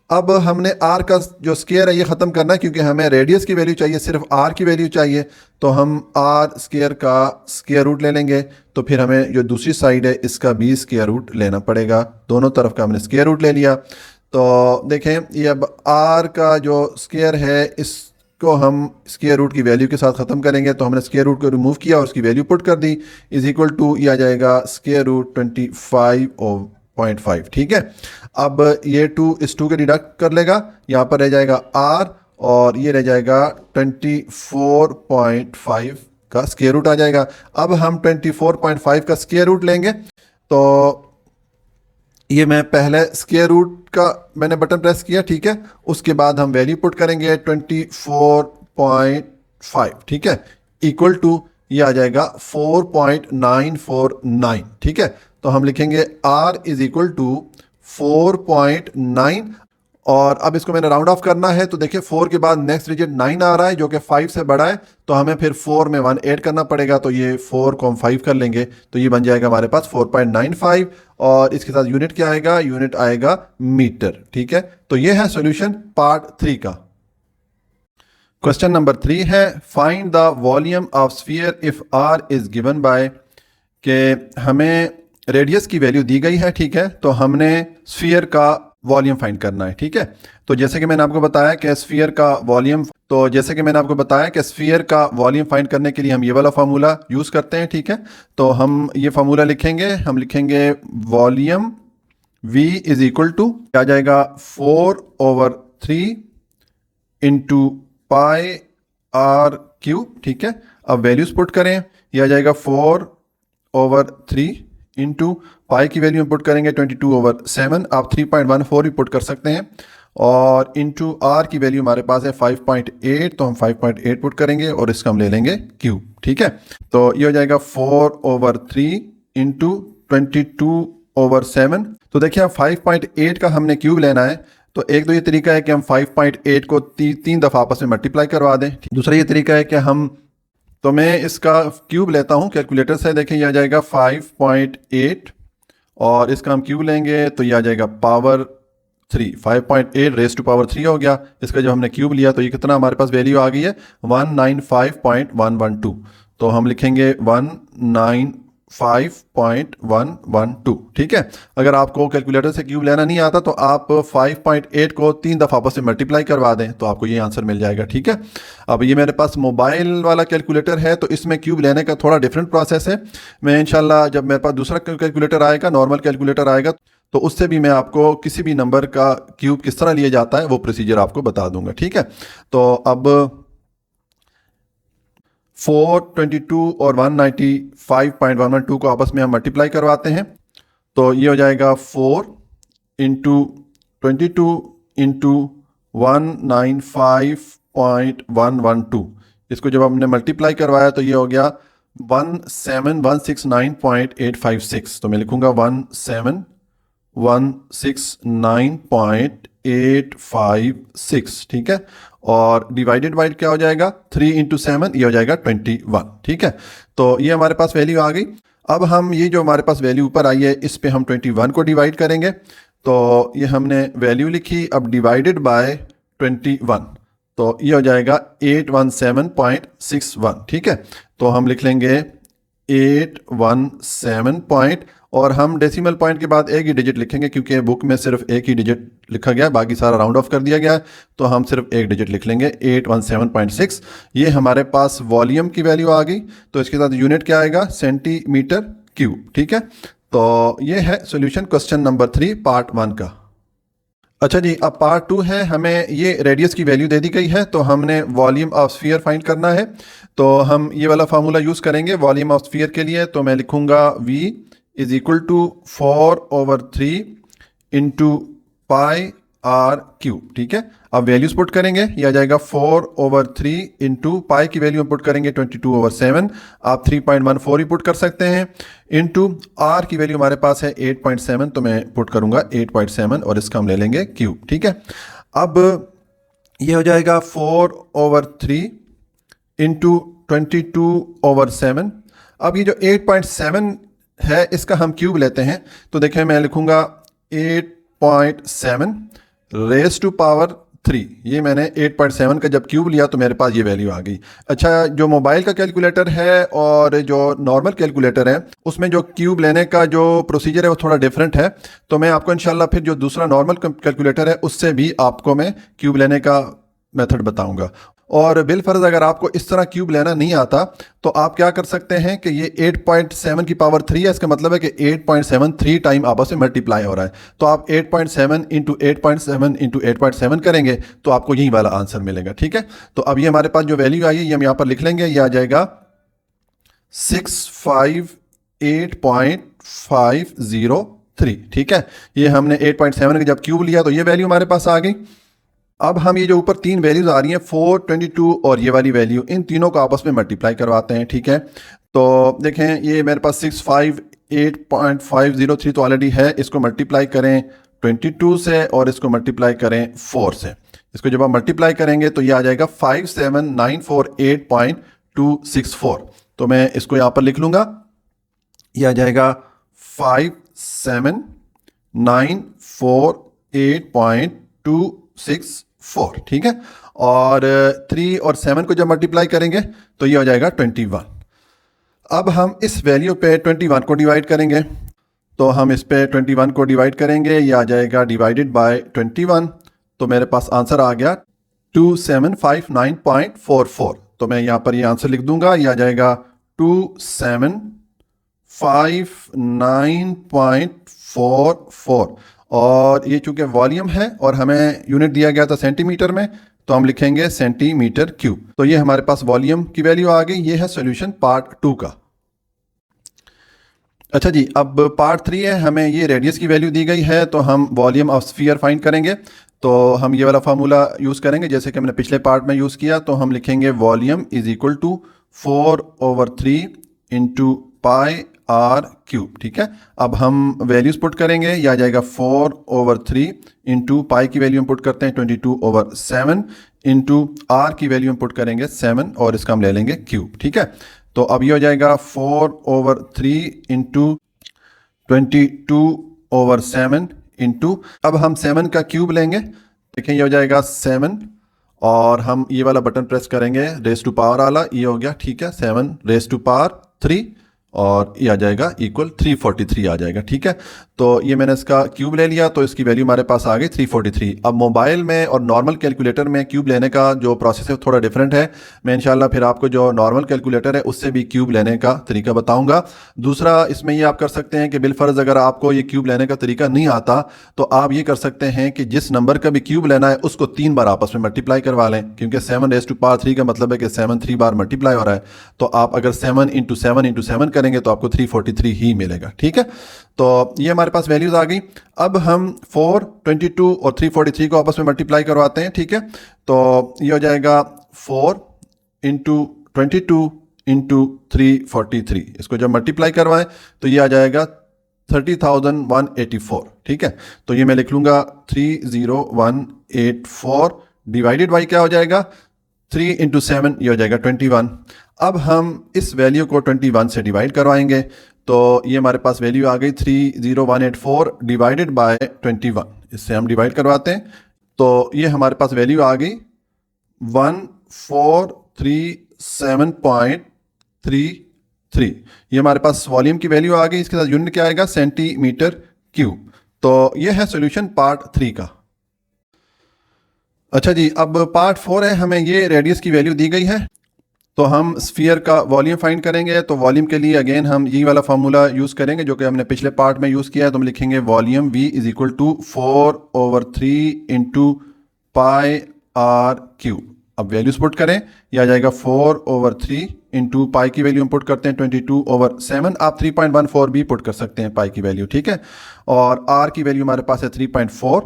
अब हमने आर का जो स्क्वायर है ये ख़त्म करना है क्योंकि हमें रेडियस की वैल्यू चाहिए, सिर्फ आर की वैल्यू चाहिए, तो हम आर स्क्वायर का स्क्वायर रूट ले लेंगे। तो फिर हमें जो दूसरी साइड है इसका भी स्क्वायर रूट लेना पड़ेगा। दोनों तरफ का हमने स्क्वायर रूट ले लिया। तो देखें ये अब आर का जो स्क्वायर है इसको हम स्क्वायर रूट की वैल्यू के साथ ख़त्म करेंगे, तो हमने स्क्वायर रूट को रिमूव किया और उसकी वैल्यू पुट कर दी, इज इक्वल टू ये आ जाएगा स्क्वायर रूट 25/5। ठीक है, अब ये 2 इस 2 के डिडक्ट कर लेगा, यहाँ पर रह जाएगा r और ये रह जाएगा 24.5 का स्क्वायर रूट आ जाएगा। अब हम 24.5 का स्क्वायर रूट लेंगे, तो ये मैं पहले स्क्वायर रूट का मैंने बटन प्रेस किया। ठीक है, उसके बाद हम वैल्यू पुट करेंगे 24.5। ठीक है, इक्वल टू ये आ जाएगा 4.949। ठीक है, तो हम लिखेंगे r इज इक्वल टू 4.9 और अब इसको मैंने राउंड ऑफ करना है, तो देखिए 4 के बाद नेक्स्ट डिजिट 9 आ रहा है जो कि 5 से बड़ा है, तो हमें फिर 4 में 1 ऐड करना पड़ेगा, तो ये 4 को हम 5 कर लेंगे, तो ये बन जाएगा हमारे पास 4.95 और इसके साथ यूनिट क्या आएगा, यूनिट आएगा मीटर। ठीक है, तो ये है सॉल्यूशन पार्ट 3 का। क्वेश्चन नंबर 3 है find the volume of sphere if R is given by, के हमें रेडियस की वैल्यू दी गई है। ठीक है, तो हमने स्फीयर का वॉल्यूम फाइंड करना है। ठीक है, तो जैसे कि मैंने आपको बताया कि स्फीयर का वॉल्यूम फाइंड करने के लिए हम ये वाला फार्मूला यूज करते हैं। ठीक है, तो हम ये फार्मूला लिखेंगे, हम लिखेंगे volume V is equal to आ जाएगा 4/3 इंटू पाई आर क्यूब, ठीक है। अब वैल्यूज पुट करें, यह आ जाएगा 4/3 इंटू पाई की वैल्यू पुट करेंगे 22/7, आप 3.14 भी पुट कर सकते हैं, और इंटू आर की वैल्यू हमारे पास है 5.8, तो हम 5.8 पुट करेंगे और इसका हम ले लेंगे क्यूब, ठीक है। तो ये हो जाएगा 4/3 इंटू 22/7। तो देखिए, 5.8 का हमने क्यूब लेना है, तो एक तो ये तरीका है कि हम 5.8 को तीन दफ़ा आपस में मल्टीप्लाई करवा दें। दूसरा ये तरीका है कि तो मैं इसका क्यूब लेता हूँ कैलकुलेटर से। देखिए, यह आ जाएगा 5.8 और इसका हम क्यूब लेंगे तो यह आ जाएगा पावर 3, 5.8 रेज़ टू पावर 3 हो गया। इसका जो हमने क्यूब लिया तो ये कितना हमारे पास वैल्यू आ गई है 195.112। तो हम लिखेंगे 195.112, ठीक है। अगर आपको कैलकुलेटर से क्यूब लेना नहीं आता तो आप 5.8 को 3 दफ़ा आपस में मल्टीप्लाई करवा दें तो आपको ये आंसर मिल जाएगा, ठीक है। अब ये मेरे पास मोबाइल वाला कैलकुलेटर है तो इसमें क्यूब लेने का थोड़ा डिफरेंट प्रोसेस है। मैं इंशाल्लाह जब मेरे पास दूसरा कैलकुलेटर आएगा, नॉर्मल कैलकुलेटर आएगा, तो उससे भी मैं आपको किसी भी नंबर का क्यूब किस तरह लिया जाता है वो प्रोसीजर आपको बता दूंगा, ठीक है। तो अब 422 और 195.112 को आपस में हम मल्टीप्लाई करवाते हैं, तो ये हो जाएगा 4 इंटू 22 इंटू 195.112। इसको जब हमने मल्टीप्लाई करवाया तो ये हो गया 17169.856। तो मैं लिखूंगा 17169.856, ठीक है। और डिवाइडेड बाई क्या हो जाएगा 3 इंटू 7, ये हो जाएगा 21, ठीक है। तो ये हमारे पास वैल्यू आ गई। अब हम ये जो हमारे पास वैल्यू ऊपर आई है इस पे हम 21 को डिवाइड करेंगे। तो ये हमने वैल्यू लिखी, अब डिवाइडेड बाय 21, तो ये हो जाएगा 817.61, ठीक है। तो हम लिख लेंगे 817 और हम डेसिमल पॉइंट के बाद एक ही डिजिट लिखेंगे क्योंकि बुक में सिर्फ एक ही डिजिट लिखा गया है, बाकी सारा राउंड ऑफ कर दिया गया है, तो हम सिर्फ एक डिजिट लिख लेंगे 817.6। ये हमारे पास वॉल्यूम की वैल्यू आ गई। तो इसके साथ यूनिट क्या आएगा सेंटीमीटर क्यूब, ठीक है। तो ये है सॉल्यूशन क्वेश्चन नंबर 3 पार्ट 1 का। अच्छा जी, अब पार्ट 2 है, हमें ये रेडियस की वैल्यू दे दी गई है तो हमने वॉल्यूम ऑफ स्फीयर फाइंड करना है। तो हम ये वाला फार्मूला यूज़ करेंगे वॉल्यूम ऑफ स्फीयर के लिए। तो मैं लिखूंगा V is equal to 4/3 into pi R cube, ठीक है। अब वैल्यूज पुट करेंगे, यह आ जाएगा 4/3 इंटू पाई की वैल्यू पुट करेंगे 22/7, आप 3.14 ही पुट कर सकते हैं, इंटू आर की वैल्यू हमारे पास है 8.7, तो मैं पुट करूंगा 8.7 और इसका हम ले लेंगे क्यूब, ठीक है। अब यह हो जाएगा 4/3 इंटू 22/7। अब ये जो 8.7 है इसका हम क्यूब लेते हैं, तो देखें मैं लिखूंगा 8.7 रेज़ टू पावर 3। ये मैंने 8.7 का जब क्यूब लिया तो मेरे पास ये वैल्यू आ गई। अच्छा, जो मोबाइल का कैलकुलेटर है और जो नॉर्मल कैलकुलेटर है उसमें जो क्यूब लेने का जो प्रोसीजर है वो थोड़ा डिफरेंट है। तो मैं आपको इंशाल्लाह फिर जो दूसरा नॉर्मल कैलकुलेटर है उससे भी आपको मैं क्यूब लेने का मेथड बताऊंगा। और बिलफर्ज अगर आपको इस तरह क्यूब लेना नहीं आता तो आप क्या कर सकते हैं कि ये 8.7 की पावर 3 है, इसका मतलब है कि 8.73 टाइम आपस में मल्टीप्लाई हो रहा है। तो आप 8.7 इंटू 8.7 इंटू 8.7 करेंगे तो आपको यही वाला आंसर मिलेगा, ठीक है। तो अब ये हमारे पास जो वैल्यू आई है ये हम यहाँ पर लिख लेंगे, ये आ जाएगा 658.503, ठीक है। ये हमने 8.7 का जब क्यूब लिया तो ये वैल्यू हमारे पास आ गई। अब हम ये जो ऊपर तीन वैल्यूज आ रही हैं 422 और ये वाली वैल्यू, इन तीनों को आपस में मल्टीप्लाई करवाते हैं, ठीक है। तो देखें ये मेरे पास 658.503 तो ऑलरेडी है, इसको मल्टीप्लाई करें 22 से और इसको मल्टीप्लाई करें 4 से। इसको जब आप मल्टीप्लाई करेंगे तो ये आ जाएगा 57948.264। तो मैं इसको यहाँ पर लिख लूँगा, ये आ जाएगा 57948.264, ठीक है। और 3 और 7 को जब मल्टीप्लाई करेंगे तो ये हो जाएगा 21। अब हम इस वैल्यू पे 21 को डिवाइड करेंगे, तो हम इस पे 21 को डिवाइड करेंगे, ये आ जाएगा डिवाइडेड बाय 21। तो मेरे पास आंसर आ गया 2759.44। तो मैं यहाँ पर ये आंसर लिख दूंगा, ये आ जाएगा 2759.44। और ये चूंकि वॉल्यूम है और हमें यूनिट दिया गया था सेंटीमीटर में, तो हम लिखेंगे सेंटीमीटर क्यूब। तो ये हमारे पास वॉल्यूम की वैल्यू आ गई। ये है सोल्यूशन पार्ट 2 का। अच्छा जी, अब पार्ट 3 है, हमें ये रेडियस की वैल्यू दी गई है, तो हम वॉल्यूम ऑफ स्फीयर फाइंड करेंगे। तो हम ये वाला फार्मूला यूज़ करेंगे जैसे कि हमने पिछले पार्ट में यूज़ किया। तो हम लिखेंगे volume is equal to 4/3 into pi R cube. ठीक है, अब हम वैल्यूज पुट करेंगे। यह आ जाएगा 4/3 इंटू पाई की वैल्यू हम पुट करते हैं 22/7 इंटू आर की वैल्यू हम पुट करेंगे 7 और इसका हम ले लेंगे क्यूब। ठीक है, तो अब ये हो जाएगा 4/3 इंटू 22/7 इंटू, अब हम 7 का क्यूब लेंगे। देखें ये हो जाएगा 7 और हम ये वाला बटन प्रेस करेंगे रेस टू पावर वाला, ये हो गया। ठीक है, 7 रेस टू पावर 3 और ये आ जाएगा इक्वल 343 आ जाएगा। ठीक है, तो ये मैंने इसका क्यूब ले लिया, तो इसकी वैल्यू हमारे पास आ गई 343। अब मोबाइल में और नॉर्मल कैलकुलेटर में क्यूब लेने का जो प्रोसेस है थोड़ा डिफरेंट है। मैं इंशाल्लाह फिर आपको जो नॉर्मल कैलकुलेटर है उससे भी क्यूब लेने का तरीका बताऊंगा। दूसरा इसमें ये आप कर सकते हैं कि बिलफर्ज अगर आपको ये क्यूब लेने का तरीका नहीं आता तो आप ये कर सकते हैं कि जिस नंबर का भी क्यूब लेना है उसको 3 बार आपस में मल्टीप्लाई करवा लें, क्योंकि 7/3 का मतलब है कि 7 3 बार मल्टीप्लाई हो रहा है। तो आप अगर 7 इंटू 7 इंटू 7 करेंगे तो आपको 343 ही मिलेगा। ठीक है, तो ये हमारे पास वैल्यूज आ गई। अब हम 4, 22 और 343 को आपस में मल्टीप्लाई करवाते हैं। ठीक है, तो ये हो जाएगा 4 इंटू 22 इंटू 343। इसको जब मल्टीप्लाई करवाएं तो ये आ जाएगा 30,184। ठीक है, तो ये मैं लिख लूंगा 30,184 डिवाइडेड बाई क्या हो जाएगा 3 इंटू 7, ये हो जाएगा 21। अब हम इस वैल्यू को 21 से डिवाइड करवाएंगे, तो ये हमारे पास वैल्यू आ गई 30,184 डिवाइडेड बाय 21। इससे हम डिवाइड करवाते हैं तो ये हमारे पास वैल्यू आ गई 1437.33। ये हमारे पास वॉल्यूम की वैल्यू आ गई। इसके साथ यूनिट क्या आएगा सेंटीमीटर क्यूब। तो ये है सॉल्यूशन पार्ट 3 का। अच्छा जी, अब पार्ट 4 है, हमें ये रेडियस की वैल्यू दी गई है, तो हम स्फीयर का वॉल्यूम फाइंड करेंगे। तो वॉल्यूम के लिए अगेन हम ये वाला फार्मूला यूज़ करेंगे जो कि हमने पिछले पार्ट में यूज़ किया है। तो हम लिखेंगे volume V is equal to 4/3 into pi R cube. अब वैल्यूज पुट करें, यह आ जाएगा 4/3 इंटू पाई की वैल्यू हम पुट करते हैं 22/7। आप 3.14 भी पुट कर सकते हैं पाई की वैल्यू। ठीक है, और आर की वैल्यू हमारे पास है 3.4,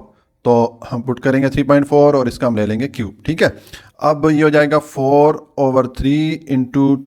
तो हम पुट करेंगे 3.4 और इसका हम ले लेंगे क्यूब। ठीक है, अब ये हो जाएगा 4/3 इंटू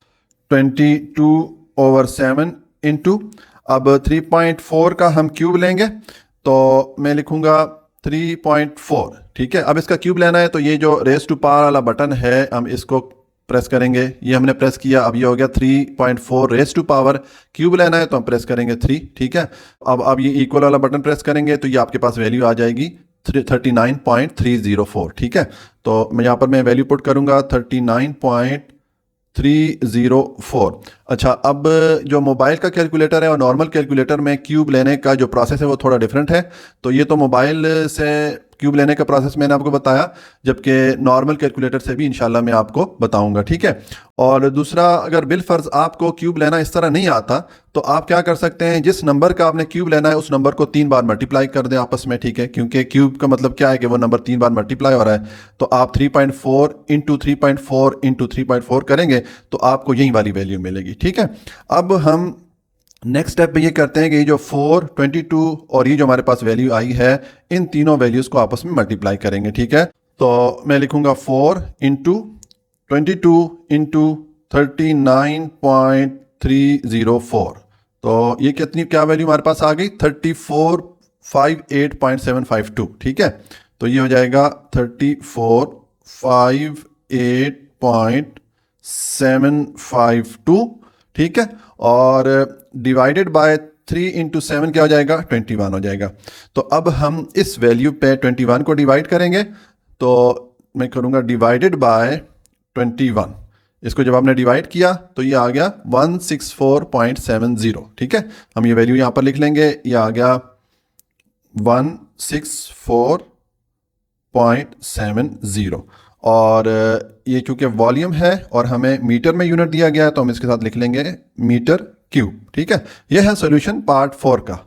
22/7 इंटू, अब 3.4 का हम क्यूब लेंगे तो मैं लिखूंगा 3.4। ठीक है, अब इसका क्यूब लेना है तो ये जो रेस टू पावर वाला बटन है हम इसको प्रेस करेंगे। ये हमने प्रेस किया, अब ये हो गया 3.4 रेस टू पावर। क्यूब लेना है तो हम प्रेस करेंगे 3। ठीक है, अब ये इक्वल वाला बटन प्रेस करेंगे तो ये आपके पास वैल्यू आ जाएगी 39.304। ठीक है, तो मैं यहाँ पर मैं वैल्यू पुट करूँगा 39.304। अच्छा, अब जो मोबाइल का कैलकुलेटर है और नॉर्मल कैलकुलेटर में क्यूब लेने का जो प्रोसेस है वो थोड़ा डिफरेंट है। तो ये तो मोबाइल से क्यूब लेने का प्रोसेस मैंने आपको बताया, जबकि नॉर्मल कैलकुलेटर से भी इंशाल्लाह मैं आपको बताऊंगा। ठीक है, और दूसरा अगर बिलफर्ज आपको क्यूब लेना इस तरह नहीं आता तो आप क्या कर सकते हैं, जिस नंबर का आपने क्यूब लेना है उस नंबर को 3 बार मल्टीप्लाई कर दें आपस में। ठीक है, क्योंकि क्यूब का मतलब क्या है कि वो नंबर 3 बार मल्टीप्लाई हो रहा है। तो आप 3.4 इंटू 3.4 इंटू 3.4 करेंगे तो आपको यही वाली वैल्यू मिलेगी। ठीक है, अब हम नेक्स्ट स्टेप पे ये करते हैं कि ये जो 4, 22 और ये जो हमारे पास वैल्यू आई है इन तीनों वैल्यूज को आपस में मल्टीप्लाई करेंगे। ठीक है, तो मैं लिखूंगा 4 इंटू 22 इंटू 39.304। तो ये कितनी क्या वैल्यू हमारे पास आ गई 3458.752। ठीक है, तो ये हो जाएगा 3458.752। ठीक है, और डिवाइडेड बाय 3 इंटू 7 क्या हो जाएगा 21 हो जाएगा। तो अब हम इस वैल्यू पे 21 को डिवाइड करेंगे, तो मैं करूँगा डिवाइडेड बाय 21। इसको जब आपने डिवाइड किया तो ये आ गया 164.70। ठीक है, हम ये वैल्यू यहाँ पर लिख लेंगे, ये आ गया 164.70। और ये चूंकि वॉल्यूम है और हमें मीटर में यूनिट दिया गया है तो हम इसके साथ लिख लेंगे मीटर क्यूब। ठीक है, यह है सॉल्यूशन पार्ट 4 का।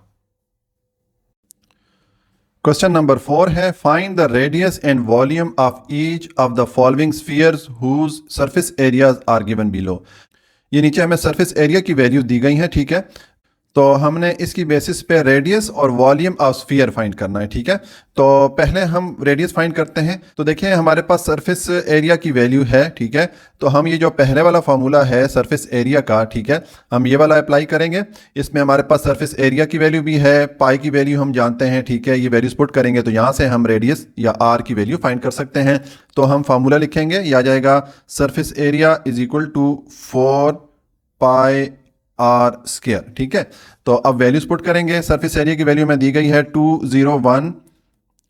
क्वेश्चन नंबर 4 है find the radius and volume of each of the following spheres whose surface areas are given below. ये नीचे हमें सरफेस एरिया की वैल्यू दी गई है, ठीक है। तो हमने इसकी बेसिस पे रेडियस और वॉल्यूम ऑफ स्फीयर फाइंड करना है, ठीक है। तो पहले हम रेडियस फाइंड करते हैं। तो देखिए हमारे पास सरफेस एरिया की वैल्यू है, ठीक है। तो हम ये जो पहले वाला फार्मूला है सरफेस एरिया का, ठीक है, हम ये वाला अप्लाई करेंगे। इसमें हमारे पास सरफेस एरिया की वैल्यू भी है, पाई की वैल्यू हम जानते हैं, ठीक है। ये वैल्यूज पुट करेंगे तो यहाँ से हम रेडियस या आर की वैल्यू फाइंड कर सकते हैं। तो हम फार्मूला लिखेंगे, ये आ जाएगा surface area is equal to 4 pi R square, ठीक है। तो अब वैल्यूज पुट करेंगे। सरफेस एरिया की वैल्यू में दी गई है 201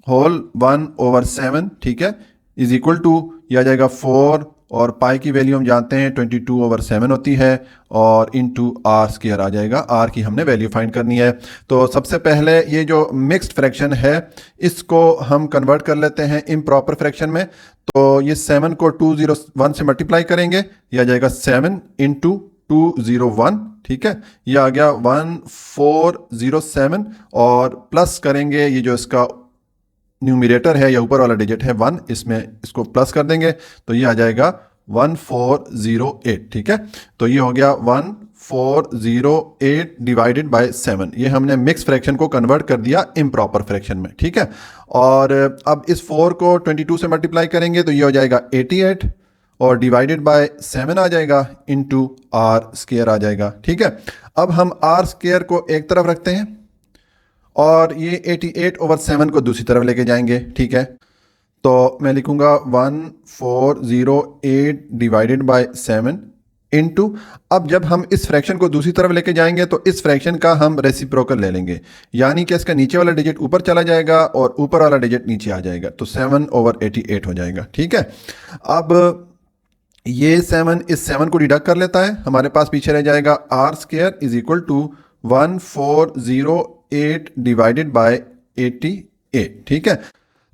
होल 1/7, ठीक है, इज इक्वल टू ये आ जाएगा 4 और पाई की वैल्यू हम जानते हैं 22/7 होती है और इनटू आर स्क्वायर आ जाएगा। आर की हमने वैल्यू फाइंड करनी है। तो सबसे पहले ये जो मिक्स्ड फ्रैक्शन है इसको हम कन्वर्ट कर लेते हैं इम्प्रॉपर फ्रैक्शन में। तो ये 7 को 201 से मल्टीप्लाई करेंगे, यह आ जाएगा 7 इंटू 201, ठीक है। ये आ गया 1407 और प्लस करेंगे ये जो इसका न्यूमरेटर है या ऊपर वाला डिजिट है 1, इसमें इसको प्लस कर देंगे तो ये आ जाएगा 1408, ठीक है। तो ये हो गया 1408 डिवाइडेड बाय 7। ये हमने मिक्स फ्रैक्शन को कन्वर्ट कर दिया इम्प्रॉपर फ्रैक्शन में, ठीक है। और अब इस 4 को 22 से मल्टीप्लाई करेंगे तो ये हो जाएगा 88 और डिवाइडेड बाय 7 आ जाएगा इनटू आर स्क्वायर आ जाएगा, ठीक है। अब हम आर स्क्वायर को एक तरफ रखते हैं और ये 88/7 को दूसरी तरफ लेके जाएंगे, ठीक है। तो मैं लिखूंगा 1408 डिवाइडेड बाय 7 इनटू, अब जब हम इस फ्रैक्शन को दूसरी तरफ लेके जाएंगे तो इस फ्रैक्शन का हम रेसिप्रोकल ले लेंगे, यानी कि इसका नीचे वाला डिजिट ऊपर चला जाएगा और ऊपर वाला डिजिट नीचे आ जाएगा, तो 7/88 हो जाएगा, ठीक है। अब ये 7 इस 7 को डिडक्ट कर लेता है, हमारे पास पीछे रह जाएगा R square is equal to 1408 divided by 88, ठीक है।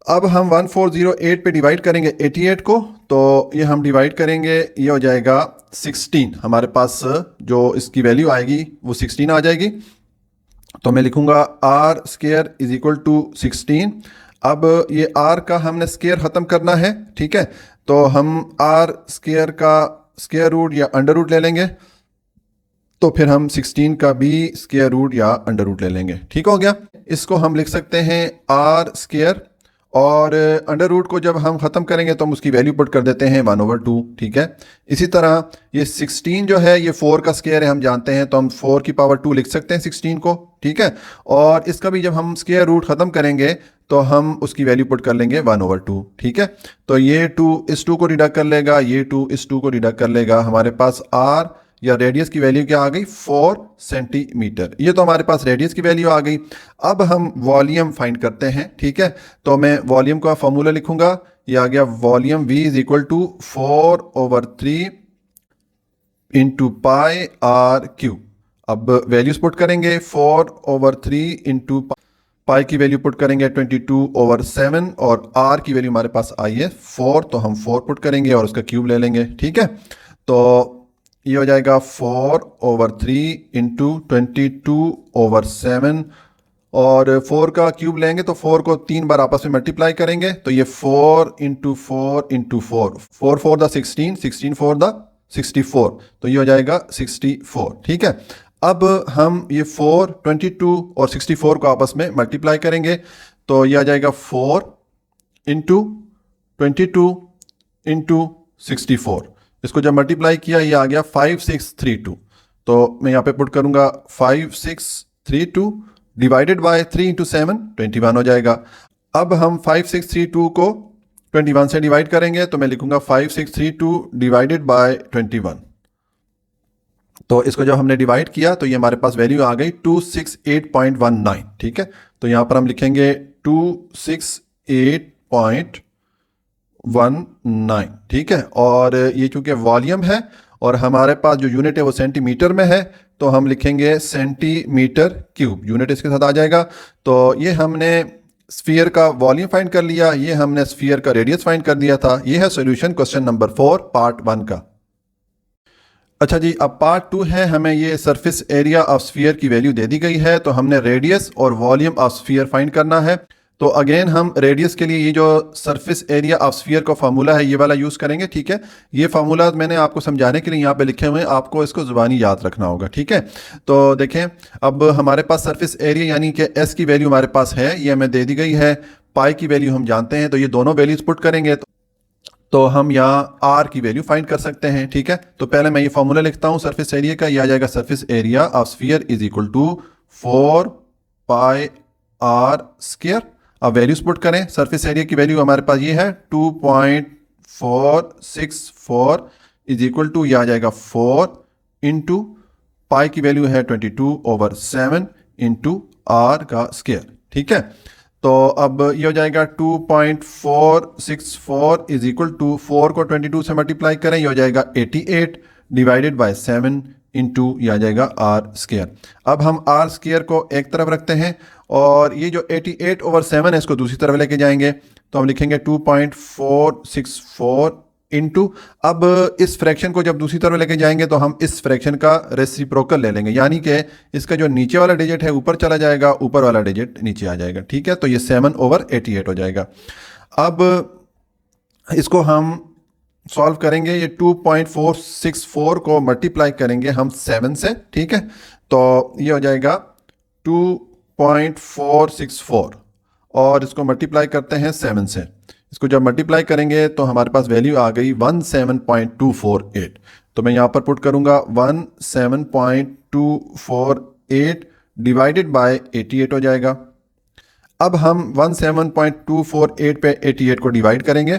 अब हम 1408 पे डिवाइड करेंगे 88 को, तो ये हम डिवाइड करेंगे, ये हो जाएगा 16। हमारे पास जो इसकी वैल्यू आएगी वो 16 आ जाएगी। तो मैं लिखूंगा R square is equal to 16। अब ये आर का हमने स्क्वायर खत्म करना है, ठीक है। तो हम आर स्क्वायर का स्क्वायर रूट या अंडर रूट ले लेंगे, तो फिर हम 16 का भी स्क्वायर रूट या अंडर रूट ले लेंगे, ठीक हो गया। इसको हम लिख सकते हैं आर स्क्वायर और अंडर रूट को जब हम ख़त्म करेंगे तो हम उसकी वैल्यू पुट कर देते हैं 1/2, ठीक है। इसी तरह ये 16 जो है ये 4 का स्क्वायर है हम जानते हैं, तो हम 4 की पावर 2 लिख सकते हैं 16 को, ठीक है। और इसका भी जब हम स्क्वायर रूट ख़त्म करेंगे तो हम उसकी वैल्यू पुट कर लेंगे 1/2, ठीक है। तो ये 2 इस 2 को डिडक्ट कर लेगा, ये 2 इस 2 को डिडक्ट कर लेगा, हमारे पास आर या रेडियस की वैल्यू क्या आ गई 4 सेंटीमीटर। ये तो हमारे पास रेडियस की वैल्यू आ गई। अब हम वॉल्यूम फाइंड करते हैं, ठीक है। तो मैं वॉल्यूम का फॉर्मूला लिखूंगा, ये आ गया volume V is equal to 4/3 into pi R cube. अब वैल्यूज पुट करेंगे 4/3 इंटू पाई की वैल्यू पुट करेंगे 22/7 और आर की वैल्यू हमारे पास आई है 4, तो हम 4 पुट करेंगे और उसका क्यूब ले लेंगे, ठीक है। तो ये हो जाएगा 4/3 इंटू 22/7 और 4 का क्यूब लेंगे तो 4 को 3 बार आपस में मल्टीप्लाई करेंगे, तो ये 4 इंटू 4 इंटू 4, 4 4 द 16, 16 4 द 64, तो ये हो जाएगा 64, ठीक है। अब हम ये 4, 22 और 64 को आपस में मल्टीप्लाई करेंगे, तो ये आ जाएगा 4 इंटू 22 इंटू 64। इसको जब मल्टीप्लाई किया ये आ गया 5632, तो मैं यहाँ पे पुट करूंगा 5632 डिवाइडेड बाय 3 इंटू 7, 21 हो जाएगा। अब हम 5632 को 21 से डिवाइड करेंगे, तो मैं लिखूंगा 5632 डिवाइडेड बाय 21। तो इसको जब हमने डिवाइड किया तो ये हमारे पास वैल्यू आ गई 268.19, ठीक है। तो यहाँ पर हम लिखेंगे 268.19, ठीक है। और ये चूंकि वॉल्यूम है और हमारे पास जो यूनिट है वो सेंटीमीटर में है, तो हम लिखेंगे सेंटीमीटर क्यूब, यूनिट इसके साथ आ जाएगा। तो ये हमने स्फीयर का वॉल्यूम फाइंड कर लिया, ये हमने स्फीयर का रेडियस फाइंड कर दिया था। ये है सॉल्यूशन क्वेश्चन नंबर 4 पार्ट 1 का। अच्छा जी, अब पार्ट 2 है, हमें ये सरफेस एरिया ऑफ स्फीयर की वैल्यू दे दी गई है, तो हमने रेडियस और वॉल्यूम ऑफ स्फीयर फाइंड करना है। तो अगेन हम रेडियस के लिए ये जो सरफेस एरिया ऑफ स्फीयर का फार्मूला है ये वाला यूज़ करेंगे, ठीक है। ये फार्मूला मैंने आपको समझाने के लिए यहाँ पे लिखे हुए हैं, आपको इसको ज़ुबानी याद रखना होगा, ठीक है। तो देखें, अब हमारे पास सरफेस एरिया यानी कि एस की वैल्यू हमारे पास है, ये हमें दे दी गई है, पाई की वैल्यू हम जानते हैं, तो ये दोनों वैल्यूज पुट करेंगे तो हम यहाँ आर की वैल्यू फाइंड कर सकते हैं, ठीक है। तो पहले मैं ये फॉर्मूला लिखता हूँ सरफेस एरिया का, ये आ जाएगा surface area of sphere is equal to 4 pi R square. अब वैल्यूज पुट करें, सरफेस एरिया की वैल्यू हमारे पास ये है 2.464 इज इक्वल टू, यह आ जाएगा 4 इंटू पाई की वैल्यू है 22/7 इंटू आर का स्क्वायर, ठीक है। तो अब ये हो जाएगा 2.464 इज इक्वल टू 4 को 22 से मल्टीप्लाई करें, ये हो जाएगा 88 डिवाइडेड बाय 7 इंटू ये आ जाएगा आर स्क्वायर। अब हम आर स्क्वायर को एक तरफ रखते हैं और ये जो 88/7 है इसको दूसरी तरफ लेके जाएंगे, तो हम लिखेंगे 2.464 इंटू, अब इस फ्रैक्शन को जब दूसरी तरफ लेके जाएंगे तो हम इस फ्रैक्शन का रेसिप्रोकल ले लेंगे, यानी कि इसका जो नीचे वाला डिजिट है ऊपर चला जाएगा, ऊपर वाला डिजिट नीचे आ जाएगा, ठीक है। तो ये 7/88 हो जाएगा। अब इसको हम सॉल्व करेंगे, ये 2.464 को मल्टीप्लाई करेंगे हम 7 से, ठीक है। तो ये हो जाएगा 2.464 और इसको मल्टीप्लाई करते हैं 7 से। इसको जब मल्टीप्लाई करेंगे तो हमारे पास वैल्यू आ गई 17.248। तो मैं यहाँ पर पुट करूँगा 17.248 डिवाइडेड बाय 88 हो जाएगा। अब हम 17.248 पे 88 को डिवाइड करेंगे,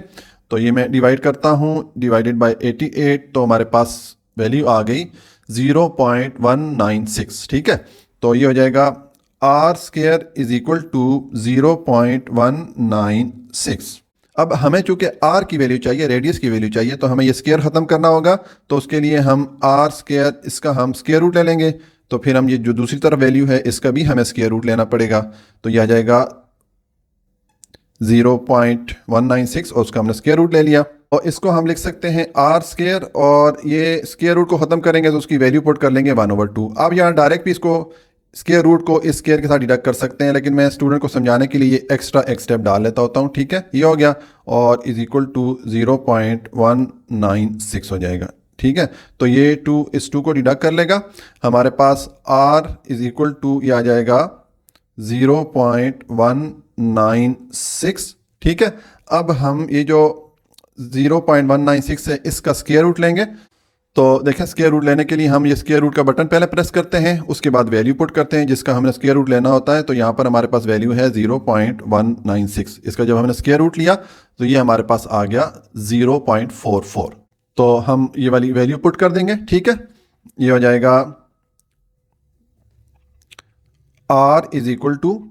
तो ये मैं डिवाइड करता हूँ, डिवाइडेड बाय 88, तो हमारे पास वैल्यू आ गई 0.196, ठीक है। तो ये हो जाएगा R square is equal to 0.196। अब हमें चूंकि आर की वैल्यू चाहिए, रेडियस की वैल्यू चाहिए, तो हमें ये स्क्वायर ख़त्म करना होगा, तो उसके लिए हम आर स्क्वायर इसका हम स्क्वायर रूट ले लेंगे, तो फिर हम ये जो दूसरी तरफ वैल्यू है इसका भी हमें स्क्वायर रूट लेना पड़ेगा, तो यह आ जाएगा 0.196 और उसका हमने स्क्वायर रूट ले लिया। और इसको हम लिख सकते हैं आर स्क्वायर, और ये स्क्वायर रूट को ख़त्म करेंगे तो उसकी वैल्यू पुट कर लेंगे 1/2। अब यहाँ डायरेक्ट भी इसको स्क्वायर रूट को इस स्क्वायर के साथ डिडक्ट कर सकते हैं, लेकिन मैं स्टूडेंट को समझाने के लिए एक्स्ट्रा एक स्टेप डाल लेता होता हूँ, ठीक है। ये हो गया और इज इक्वल टू 0.196 हो जाएगा, ठीक है। तो ये 2 इस 2 को डिडक्ट कर लेगा, हमारे पास आर इज इक्वल टू ये आ जाएगा 0.196, ठीक है। अब हम ये जो 0.196 है इसका स्क्वायर रूट लेंगे, तो देखें स्क्वायर रूट लेने के लिए हम ये स्क्वायर रूट का बटन पहले प्रेस करते हैं, उसके बाद वैल्यू पुट करते हैं जिसका हमने स्क्वायर रूट लेना होता है। तो यहाँ पर हमारे पास वैल्यू है 0.196, इसका जब हमने स्क्वायर रूट लिया तो ये हमारे पास आ गया 0.44। तो हम ये वाली वैल्यू पुट कर देंगे, ठीक है। ये हो जाएगा R इज इक्वल टू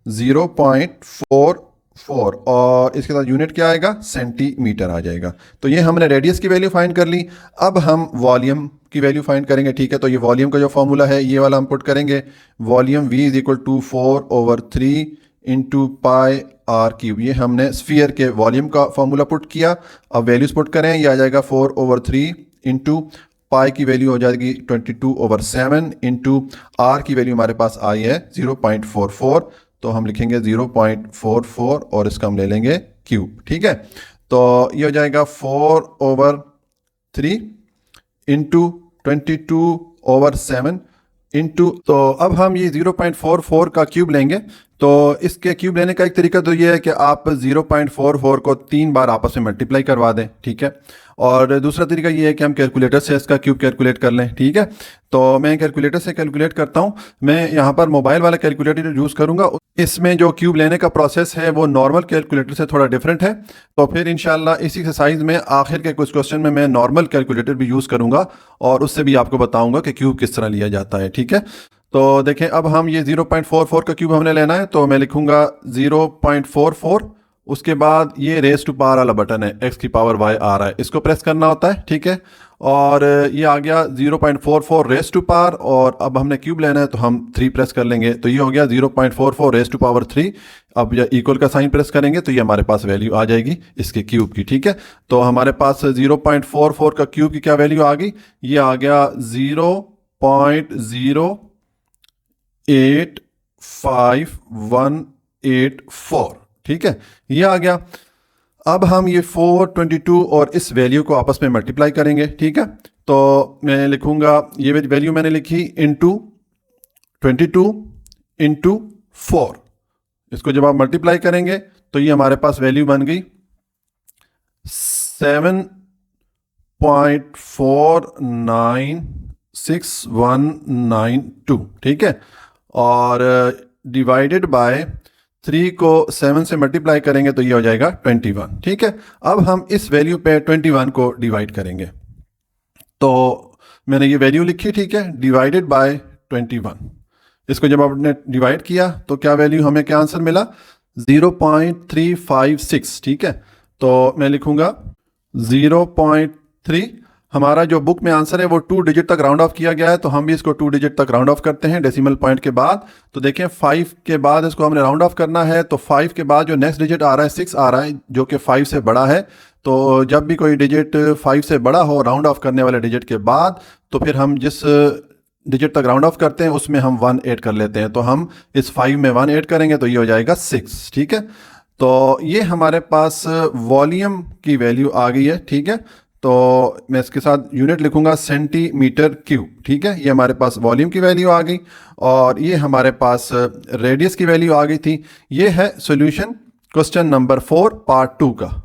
0.44 और इसके साथ यूनिट क्या आएगा, सेंटीमीटर आ जाएगा। तो ये हमने रेडियस की वैल्यू फाइंड कर ली। अब हम वॉल्यूम की वैल्यू फाइंड करेंगे, ठीक है। तो ये वॉल्यूम का जो फॉर्मूला है ये वाला हम पुट करेंगे, volume V is equal to 4/3 into pi R cube. ये हमने स्फीयर के वॉल्यूम का फॉर्मूला पुट किया। अब वैल्यूज पुट करें, ये आ जाएगा 4/3 इंटू पाई की वैल्यू हो जाएगी 22/7 इंटू आर की वैल्यू हमारे पास आई है 0.44, तो हम लिखेंगे 0.44 और इसका हम ले लेंगे क्यूब, ठीक है। तो ये हो जाएगा 4/3 इंटू 22/7 इंटू, तो अब हम ये 0.44 का क्यूब लेंगे। तो इसके क्यूब लेने का एक तरीका तो ये है कि आप 0.44 को 3 बार आपस में मल्टीप्लाई करवा दें, ठीक है। और दूसरा तरीका ये है कि हम कैलकुलेटर से इसका क्यूब कैलकुलेट कर लें, ठीक है। तो मैं कैलकुलेटर से कैलकुलेट करता हूँ, मैं यहाँ पर मोबाइल वाला कैलकुलेटर यूज़ करूँगा। इसमें जो क्यूब लेने का प्रोसेस है वो नॉर्मल कैलकुलेटर से थोड़ा डिफरेंट है। तो फिर इंशाल्लाह इसी एक्सरसाइज में आखिर के कुछ क्वेश्चन में मैं नॉर्मल कैलकुलेटर भी यूज़ करूँगा और उससे भी आपको बताऊँगा कि क्यूब किस तरह लिया जाता है, ठीक है। तो देखें, अब हम ये 0.44 का क्यूब हमने लेना है, तो मैं लिखूंगा 0.44, उसके बाद ये रेस टू पावर वाला बटन है, x की पावर y आ रहा है, इसको प्रेस करना होता है, ठीक है। और ये आ गया 0.44 रेस टू पावर, और अब हमने क्यूब लेना है तो हम 3 प्रेस कर लेंगे, तो ये हो गया 0.44 रेस टू पावर 3। अब ये इक्वल का साइन प्रेस करेंगे तो ये हमारे पास वैल्यू आ जाएगी इसके क्यूब की, ठीक है। तो हमारे पास 0.44 का क्यूब की क्या वैल्यू आ गई, ये आ गया 0.0851 484। ठीक है, ये आ गया। अब हम ये 422 और इस वैल्यू को आपस में मल्टीप्लाई करेंगे। ठीक है, तो मैं लिखूंगा, ये वैल्यू मैंने लिखी इंटू 22 इंटू 4। इसको जब आप मल्टीप्लाई करेंगे तो ये हमारे पास वैल्यू बन गई 7.496192। ठीक है, और डिवाइडेड बाय 3 को 7 से मल्टीप्लाई करेंगे तो ये हो जाएगा 21। ठीक है, अब हम इस वैल्यू पे 21 को डिवाइड करेंगे। तो मैंने ये वैल्यू लिखी, ठीक है, डिवाइडेड बाय 21। इसको जब आपने डिवाइड किया तो क्या वैल्यू हमें, क्या आंसर मिला, 0.356। ठीक है, तो मैं लिखूंगा 0.3। हमारा जो बुक में आंसर है वो 2 डिजिट तक राउंड ऑफ किया गया है, तो हम भी इसको 2 डिजिट तक राउंड ऑफ करते हैं डेसिमल पॉइंट के बाद। तो देखें 5 के बाद इसको हमने राउंड ऑफ करना है, तो 5 के बाद जो नेक्स्ट डिजिट आ रहा है 6 आ रहा है, जो कि 5 से बड़ा है। तो जब भी कोई डिजिट 5 से बड़ा हो राउंड ऑफ करने वाले डिजिट के बाद, तो फिर हम जिस डिजिट तक राउंड ऑफ करते हैं उसमें हम 1 ऐड कर लेते हैं। तो हम इस 5 में 1 ऐड करेंगे तो ये हो जाएगा 6। ठीक है, तो ये हमारे पास वॉल्यूम की वैल्यू आ गई है। ठीक है, तो मैं इसके साथ यूनिट लिखूंगा सेंटीमीटर क्यूब। ठीक है, ये हमारे पास वॉल्यूम की वैल्यू आ गई और ये हमारे पास रेडियस की वैल्यू आ गई थी। ये है सॉल्यूशन क्वेश्चन नंबर 4 पार्ट 2 का।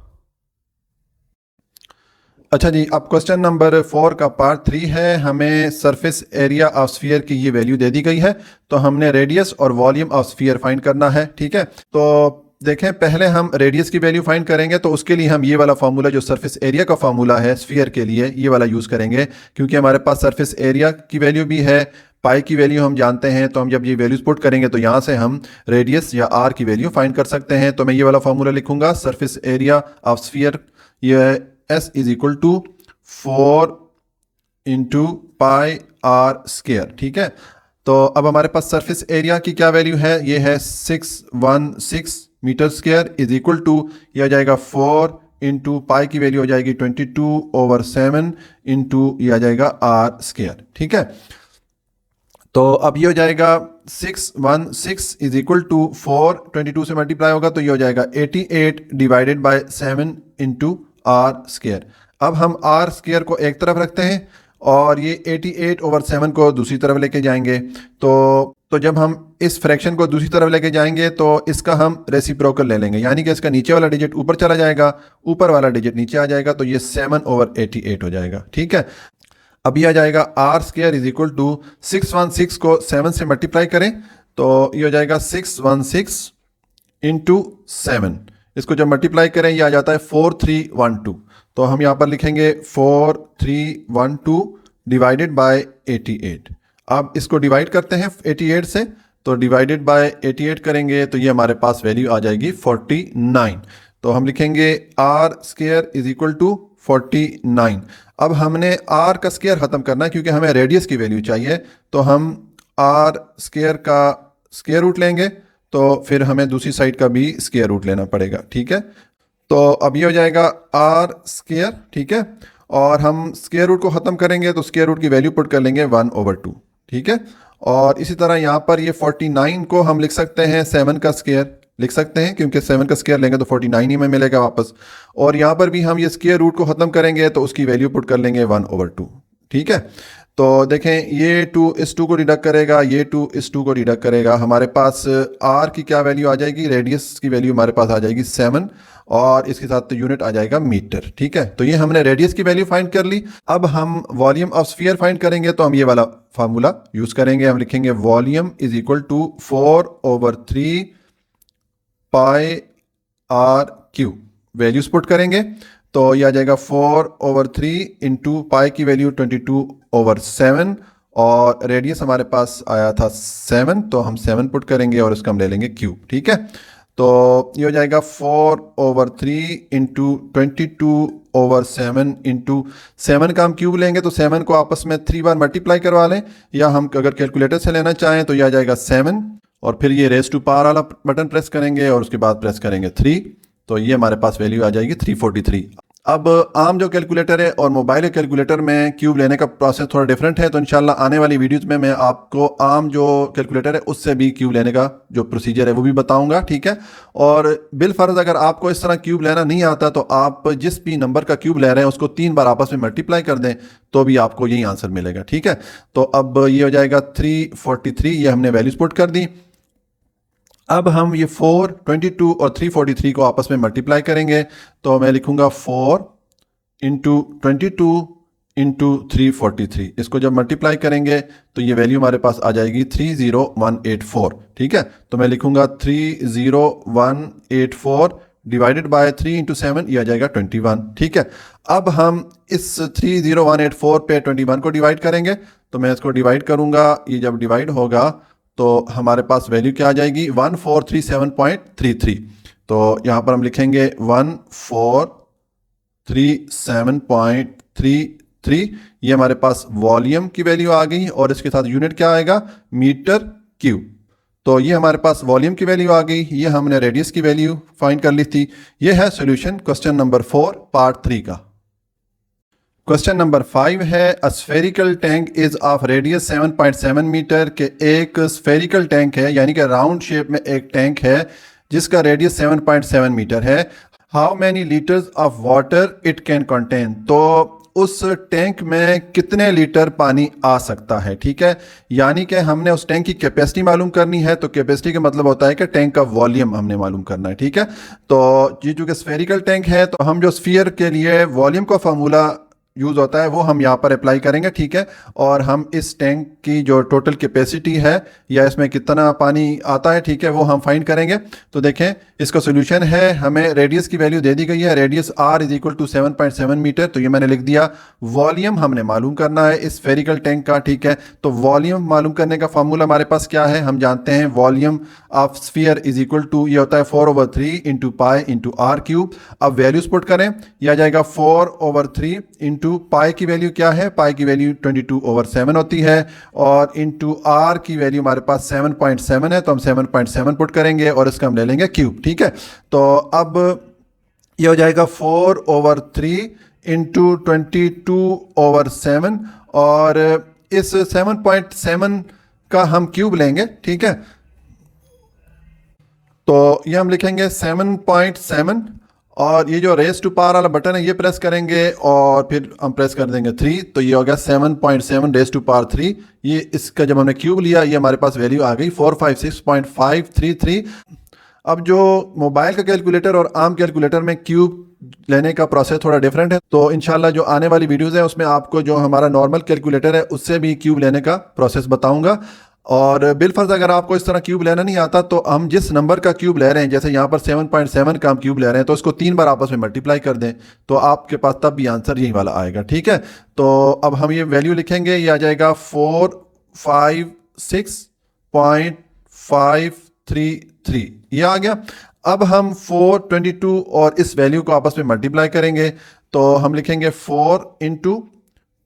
अच्छा जी, अब क्वेश्चन नंबर 4 का पार्ट 3 है। हमें सरफेस एरिया ऑफ स्फीयर की ये वैल्यू दे दी गई है, तो हमने रेडियस और वॉल्यूम ऑफ स्फीयर फाइंड करना है। ठीक है, तो देखें पहले हम रेडियस की वैल्यू फाइंड करेंगे, तो उसके लिए हम ये वाला फार्मूला जो सरफेस एरिया का फार्मूला है स्फीयर के लिए, ये वाला यूज़ करेंगे, क्योंकि हमारे पास सरफेस एरिया की वैल्यू भी है, पाई की वैल्यू हम जानते हैं। तो हम जब ये वैल्यूज पुट करेंगे तो यहाँ से हम रेडियस या आर की वैल्यू फाइंड कर सकते हैं। तो मैं ये वाला फार्मूला लिखूंगा, सरफेस एरिया ऑफ स्फीयर, ये S is equal to 4 into pi R square. ठीक है, तो अब हमारे पास सरफेस एरिया की क्या वैल्यू है, ये है 616 metre square is equal to, यह आ जाएगा 4 इंटू पाई की वैल्यू हो जाएगी 22/7 इंटू यह आ जाएगा आर स्क्वायर। ठीक है, तो अब ये हो जाएगा 616 इज इक्वल टू 4 22 से मल्टीप्लाई होगा तो ये हो जाएगा 88 divided by 7 into R square. अब हम आर स्क्वायर को एक तरफ रखते हैं और ये 88/7 को दूसरी तरफ लेके जाएंगे। तो जब हम इस फ्रैक्शन को दूसरी तरफ लेके जाएंगे तो इसका हम रेसिप्रोकल ले लेंगे, यानी कि इसका नीचे वाला डिजिट ऊपर चला जाएगा, ऊपर वाला डिजिट नीचे आ जाएगा, तो ये 7/88 हो जाएगा। ठीक है, अब ये आ जाएगा R square is equal to 616 को 7 से मल्टीप्लाई करें तो ये हो जाएगा 616 इंटू 7। इसको जब मल्टीप्लाई करें ये आ जाता है 4312। तो हम यहाँ पर लिखेंगे 4312 डिवाइडेड बाय 88। अब इसको डिवाइड करते हैं 88 से, तो डिवाइडेड बाय 88 करेंगे तो ये हमारे पास वैल्यू आ जाएगी 49। तो हम लिखेंगे R square is equal to 49। अब हमने आर का स्क्वायर ख़त्म करना है क्योंकि हमें रेडियस की वैल्यू चाहिए, तो हम आर स्क्वायर का स्क्वायर रूट लेंगे, तो फिर हमें दूसरी साइड का भी स्क्वायर रूट लेना पड़ेगा। ठीक है, तो अब ये हो जाएगा आर स्क्वायर। ठीक है, और हम स्क्वायर रूट को ख़त्म करेंगे तो स्क्वायर रूट की वैल्यू पुट कर लेंगे 1/2। ठीक है, और इसी तरह यहाँ पर ये 49 को हम लिख सकते हैं 7 का स्क्वायर लिख सकते हैं, क्योंकि 7 का स्क्वायर लेंगे तो 49 ही में मिलेगा वापस। और यहाँ पर भी हम ये स्क्वायर रूट को ख़त्म करेंगे तो उसकी वैल्यू पुट कर लेंगे 1/2। ठीक है, तो देखें ये 2 इस 2 को डिडक्ट करेगा, ये 2 इस 2 को डिडक्ट करेगा, हमारे पास आर की क्या वैल्यू आ जाएगी, रेडियस की वैल्यू हमारे पास आ जाएगी 7 और इसके साथ तो यूनिट आ जाएगा मीटर। ठीक है, तो ये हमने रेडियस की वैल्यू फाइंड कर ली। अब हम वॉल्यूम ऑफ स्फीयर फाइंड करेंगे, तो हम ये वाला फार्मूला यूज करेंगे। हम लिखेंगे volume is equal to 4/3 pi R cube, values put करेंगे तो यह आ जाएगा 4/3 इंटू पाई की वैल्यू 22/7 और रेडियस हमारे पास आया था 7, तो हम 7 पुट करेंगे और इसका हम ले लेंगे क्यूब। ठीक है, तो ये हो जाएगा 4/3 इंटू 22/7 इंटू 7 का हम क्यूब लेंगे, तो 7 को आपस में 3 बार मल्टीप्लाई करवा लें, या हम अगर कैलकुलेटर से लेना चाहें तो यह आ जाएगा 7 और फिर ये रेस टू पावर वाला बटन प्रेस करेंगे और उसके बाद प्रेस करेंगे 3, तो ये हमारे पास वैल्यू आ जाएगी 343। अब आम जो कैलकुलेटर है और मोबाइल कैलकुलेटर में क्यूब लेने का प्रोसेस थोड़ा डिफरेंट है, तो इंशाल्लाह आने वाली वीडियोस में मैं आपको आम जो कैलकुलेटर है उससे भी क्यूब लेने का जो प्रोसीजर है वो भी बताऊंगा, ठीक है। और बिलफर्ज अगर आपको इस तरह क्यूब लेना नहीं आता तो आप जिस भी नंबर का क्यूब ले रहे हैं उसको 3 बार आपस में मल्टीप्लाई कर दें तो भी आपको यही आंसर मिलेगा, ठीक है। तो अब ये हो जाएगा 343, ये हमने वैल्यूज पुट कर दी। अब हम ये 422 और 343 को आपस में मल्टीप्लाई करेंगे, तो मैं लिखूंगा 4 इंटू 22 इंटू 343। इसको जब मल्टीप्लाई करेंगे तो ये वैल्यू हमारे पास आ जाएगी 30184, ठीक है। तो मैं लिखूंगा 30184 डिवाइडेड बाय 3 इंटू 7, ये आ जाएगा 21, ठीक है। अब हम इस 30184 पे 21 को डिवाइड करेंगे, तो मैं इसको डिवाइड करूंगा। ये जब डिवाइड होगा तो हमारे पास वैल्यू क्या आ जाएगी 1437.33। तो यहाँ पर हम लिखेंगे 1437.33। ये हमारे पास वॉल्यूम की वैल्यू आ गई और इसके साथ यूनिट क्या आएगा, मीटर क्यूब। तो ये हमारे पास वॉल्यूम की वैल्यू आ गई, ये हमने रेडियस की वैल्यू फाइंड कर ली थी। ये है सॉल्यूशन क्वेश्चन नंबर 4 पार्ट 3 का। क्वेश्चन नंबर 5 है, a spherical tank is of radius 7.7 metre. के एक स्फेरिकल टैंक है, यानी कि राउंड शेप में एक टैंक है जिसका रेडियस 7.7 मीटर है। How many litres of water it can contain. तो उस टैंक में कितने लीटर पानी आ सकता है, ठीक है। यानी कि हमने उस टैंक की कैपेसिटी मालूम करनी है, तो कैपेसिटी का मतलब होता है कि टैंक का वॉल्यूम हमने मालूम करना है, ठीक है। तो ये चूंकि स्फेरिकल टैंक है तो हम जो स्फीयर के लिए वॉल्यूम का फार्मूला यूज होता है वो हम यहाँ पर अप्लाई करेंगे, ठीक है। और हम इस टैंक की जो टोटल कैपेसिटी है या इसमें कितना पानी आता है, ठीक है, वो हम फाइंड करेंगे। तो देखें इसका सोल्यूशन है, हमें रेडियस की वैल्यू दे दी गई है, radius r is equal to 7.7 metre. तो ये मैंने लिख दिया। वॉल्यूम हमने मालूम करना है इस स्फेरिकल टैंक का, ठीक है। तो वॉल्यूम मालूम करने का फार्मूला हमारे पास क्या है, हम जानते हैं volume of sphere is equal to, ये होता है 4/3 into pi into R cube. अब वैल्यूज पुट करें, यह आ जाएगा 4/3 इंटू पाई की वैल्यू क्या है, पाई की वैल्यू 22/7 होती है, और इंटू आर की वैल्यू हमारे पास 7.7 है, तो हम 7.7 पुट करेंगे और इसका हम ले लेंगे क्यूब, ठीक है। तो अब ये हो जाएगा 4/3 इंटू 22/7, और इस 7.7 का हम क्यूब लेंगे, ठीक है। तो ये हम लिखेंगे 7.7, और ये जो रेस टू पावर वाला बटन है ये प्रेस करेंगे और फिर हम प्रेस कर देंगे 3, तो ये हो गया 7.7 रेस टू पावर 3। ये इसका जब हमने क्यूब लिया ये हमारे पास वैल्यू आ गई 456.533। अब जो मोबाइल का कैलकुलेटर और आम कैलकुलेटर में क्यूब लेने का प्रोसेस थोड़ा डिफरेंट है, तो इंशाल्लाह जो आने वाली वीडियोस है उसमें आपको जो हमारा नॉर्मल कैलकुलेटर है उससे भी क्यूब लेने का प्रोसेस बताऊंगा। और बिलफर्ज अगर आपको इस तरह क्यूब लेना नहीं आता तो हम जिस नंबर का क्यूब ले रहे हैं, जैसे यहाँ पर 7.7 का हम क्यूब ले रहे हैं, तो उसको 3 बार आपस में मल्टीप्लाई कर दें तो आपके पास तब भी आंसर यही वाला आएगा, ठीक है। तो अब हम ये वैल्यू लिखेंगे, ये आ जाएगा 456.533, ये आ गया। अब हम 422 और इस वैल्यू को आपस में मल्टीप्लाई करेंगे, तो हम लिखेंगे 4 इंटू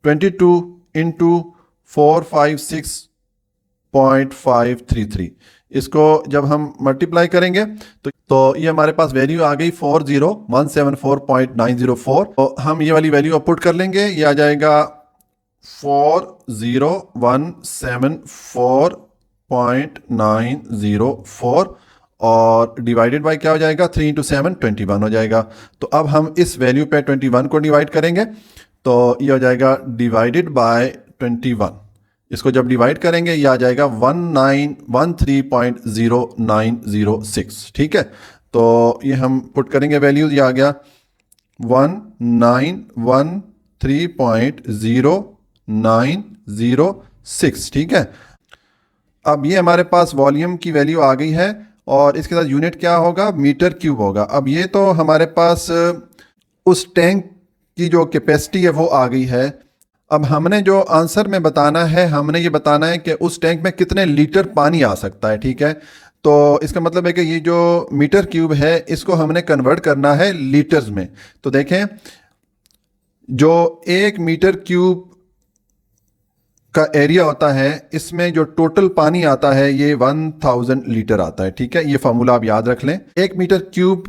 22 इंटू 456.533। इसको जब हम मल्टीप्लाई करेंगे तो ये हमारे पास वैल्यू आ गई 40174.904। तो हम ये वाली वैल्यू पुट कर लेंगे, ये आ जाएगा 40174.904, और डिवाइडेड बाय क्या हो जाएगा 3 इंटू 7 21 हो जाएगा। तो अब हम इस वैल्यू पे 21 को डिवाइड करेंगे, तो ये हो जाएगा डिवाइडेड बाय 21। इसको जब डिवाइड करेंगे ये आ जाएगा 1913.0906, ठीक है। तो ये हम पुट करेंगे वैल्यूज, ये आ गया 1913.0906, ठीक है। अब ये हमारे पास वॉल्यूम की वैल्यू आ गई है और इसके साथ यूनिट क्या होगा, मीटर क्यूब होगा। अब ये तो हमारे पास उस टैंक की जो कैपेसिटी है वो आ गई है। अब हमने जो आंसर में बताना है, हमने ये बताना है कि उस टैंक में कितने लीटर पानी आ सकता है, ठीक है। तो इसका मतलब है कि ये जो मीटर क्यूब है इसको हमने कन्वर्ट करना है लीटर्स में। तो देखें जो 1 मीटर क्यूब का एरिया होता है इसमें जो टोटल पानी आता है ये 1000 लीटर आता है, ठीक है। ये फार्मूला आप याद रख लें। 1 मीटर क्यूब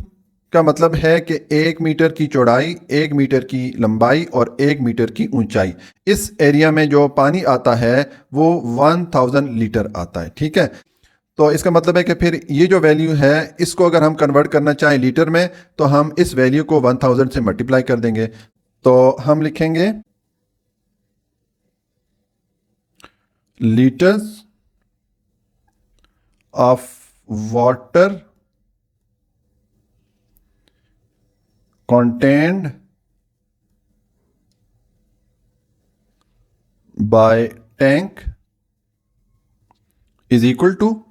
का मतलब है कि 1 मीटर की चौड़ाई, 1 मीटर की लंबाई और 1 मीटर की ऊंचाई, इस एरिया में जो पानी आता है वो 1000 लीटर आता है। ठीक है, तो इसका मतलब है कि फिर ये जो वैल्यू है इसको अगर हम कन्वर्ट करना चाहें लीटर में तो हम इस वैल्यू को 1000 से मल्टीप्लाई कर देंगे। तो हम लिखेंगे litres of water contained by tank is equal to,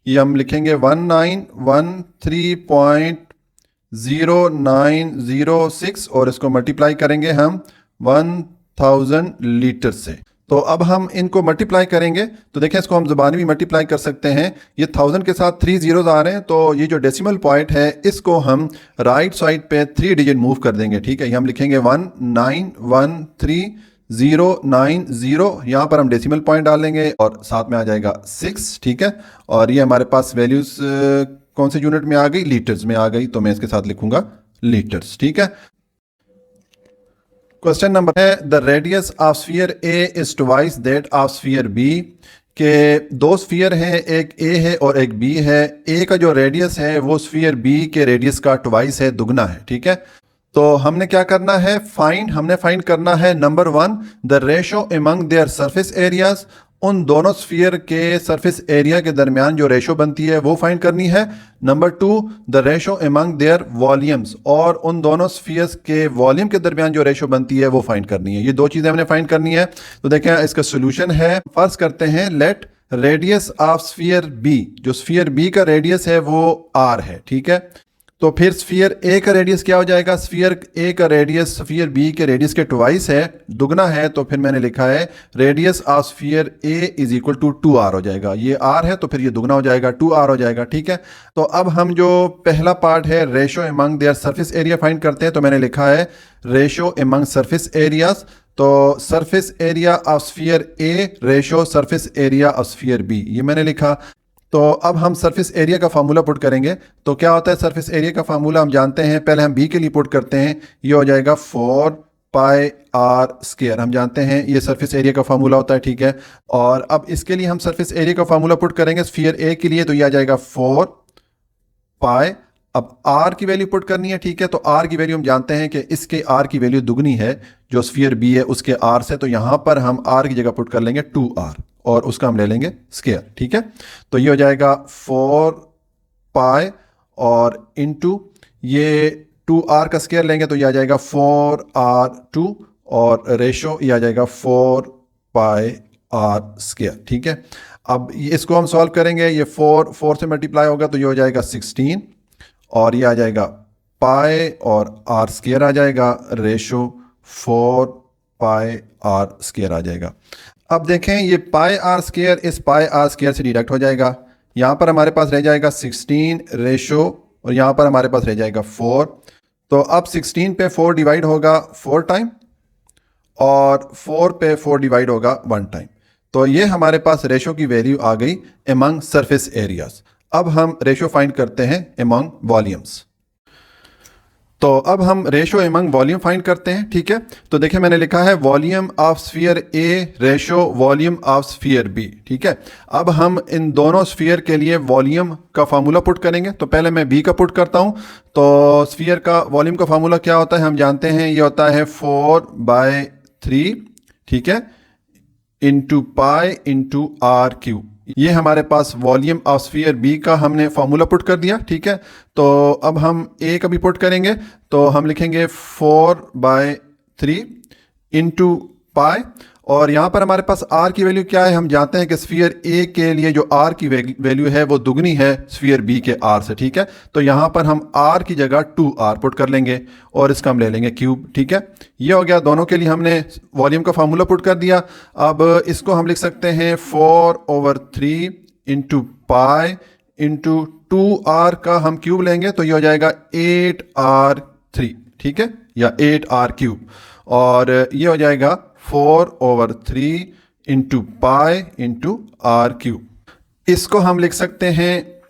ये हम लिखेंगे 1913.0906 और इसको मल्टीप्लाई करेंगे हम 1000 लीटर से। तो अब हम इनको मल्टीप्लाई करेंगे तो देखें इसको हम ज़बानी भी मल्टीप्लाई कर सकते हैं। ये 1000 के साथ 3 जीरोज आ रहे हैं तो ये जो डेसिमल पॉइंट है इसको हम राइट साइड पे 3 डिजिट मूव कर देंगे। ठीक है, ये हम लिखेंगे 1913,090, यहाँ पर हम डेसिमल पॉइंट डालेंगे और साथ में आ जाएगा 6। ठीक है, और ये हमारे पास वैल्यूज कौन से यूनिट में आ गई, लीटर्स में आ गई, तो मैं इसके साथ लिखूंगा लीटर्स। ठीक है, क्वेश्चन नंबर है the radius of sphere A is twice that of sphere B, के दो स्फीयर हैं, एक ए है और एक बी है। ए का जो रेडियस है वो स्फीयर बी के रेडियस का ट्वाइस है, दुगना है। ठीक है, तो हमने क्या करना है, हमने फाइंड करना है number 1 the ratio among their surface areas, उन दोनों स्फीयर के सरफेस एरिया के दरमियान जो रेशो बनती है वो फाइंड करनी है। Number 2 the ratio among their volumes, और उन दोनों स्फीयर्स के वॉल्यूम के दरमियान जो रेशो बनती है वो फाइंड करनी है। ये दो चीज़ें हमने फाइंड करनी है। तो देखें इसका सोल्यूशन है, फर्स्ट करते हैं let radius of sphere B, जो स्फीयर बी का रेडियस है वो आर है। ठीक है, तो फिर स्फीयर ए का रेडियस क्या हो जाएगा, स्फीयर ए का रेडियस स्फीयर बी के रेडियस के ट्वाइस है, दुगना है, तो फिर मैंने लिखा है radius of sphere A is equal to 2r हो जाएगा। ये r है तो फिर ये दुगना हो जाएगा, 2r हो जाएगा। ठीक है, तो अब हम जो पहला पार्ट है ratio among their surface area find करते हैं। तो मैंने लिखा है रेशो अमंग सरफेस एरियाज, तो surface area of sphere A ratio surface area of sphere B, ये मैंने लिखा। तो अब हम सरफेस एरिया का फार्मूला पुट करेंगे। तो क्या होता है सरफेस एरिया का फार्मूला, हम जानते हैं, पहले हम बी के लिए पुट करते हैं, ये हो जाएगा 4πr², हम जानते हैं ये सरफेस एरिया का फार्मूला होता है। ठीक है, और अब इसके लिए हम सरफेस एरिया का फार्मूला पुट करेंगे स्फीयर ए के लिए, तो ये आ जाएगा 4π, अब r की वैल्यू पुट करनी है। ठीक है, तो r की वैल्यू हम जानते हैं कि इसके r की वैल्यू दुगनी है जो स्फीयर बी है उसके r से, तो यहां पर हम r की जगह पुट कर लेंगे 2r और उसका हम ले लेंगे स्क्वायर। ठीक है, तो ये हो जाएगा 4π और इनटू ये 2r का स्क्वायर लेंगे तो ये आ जाएगा 4r2 और रेशो ये आ जाएगा 4πr²। ठीक है, अब इसको हम सॉल्व करेंगे, ये 4 से मल्टीप्लाई होगा तो ये हो जाएगा 16 और ये आ जाएगा पाई और r² आ जाएगा, रेशो 4πr² आ जाएगा। अब देखें ये πr² इस πr² से डिडक्ट हो जाएगा, यहाँ पर हमारे पास रह जाएगा 16 रेशो और यहाँ पर हमारे पास रह जाएगा 4। तो अब 16 पे 4 डिवाइड होगा 4 टाइम और 4 पे 4 डिवाइड होगा 1 टाइम। तो ये हमारे पास रेशो की वैल्यू आ गई अमंग सरफेस एरियाज। अब हम रेशो फाइंड करते हैं अमंग वॉल्यूम्स। तो अब हम रेशो अमंग वॉल्यूम फाइंड करते हैं। ठीक है, तो देखिए मैंने लिखा है volume of sphere A ratio volume of sphere B. ठीक है, अब हम इन दोनों स्फीयर के लिए वॉल्यूम का फार्मूला पुट करेंगे। तो पहले मैं बी का पुट करता हूं। तो स्फीयर का वॉल्यूम का फार्मूला क्या होता है, हम जानते हैं ये होता है 4/3, ठीक है, इंटू पाई इंटू r³। ये हमारे पास वॉल्यूम ऑफ स्फीयर बी का हमने फार्मूला पुट कर दिया। ठीक है, तो अब हम ए का भी पुट करेंगे। तो हम लिखेंगे 4/3 इंटू पाई और यहाँ पर हमारे पास r की वैल्यू क्या है, हम जानते हैं कि स्फीयर ए के लिए जो r की वैल्यू है वो दुगनी है स्फीयर बी के r से। ठीक है, तो यहाँ पर हम r की जगह 2r पुट कर लेंगे और इसका हम ले लेंगे क्यूब। ठीक है, ये हो गया, दोनों के लिए हमने वॉल्यूम का फार्मूला पुट कर दिया। अब इसको हम लिख सकते हैं 4/3 इंटू पाई इंटू 2r का हम क्यूब लेंगे तो ये हो जाएगा 8r3। ठीक है, या 8r³ और ये हो जाएगा 4/3 इंटू पाई इंटू r³। इसको हम लिख सकते हैं,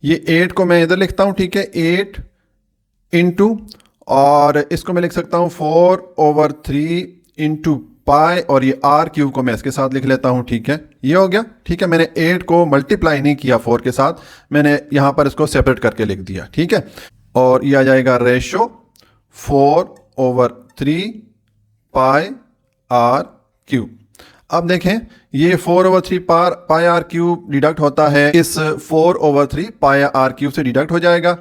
ये 8 को मैं इधर लिखता हूं। ठीक है, 8 इंटू, और इसको मैं लिख सकता हूँ 4/3 इंटू पाई, और ये आर क्यूब को मैं इसके साथ लिख लेता हूँ। ठीक है, ये हो गया। ठीक है, मैंने 8 को मल्टीप्लाई नहीं किया 4 के साथ, मैंने यहाँ पर इसको सेपरेट करके लिख दिया। ठीक है, और ये आ जाएगा रेशो 4/3 पाई आर क्यूब। अब देखें, ये 4/3 पाई आर क्यूब डिडक्ट होता है इस 4/3 पाई आर क्यूब से डिडक्ट हो जाएगा।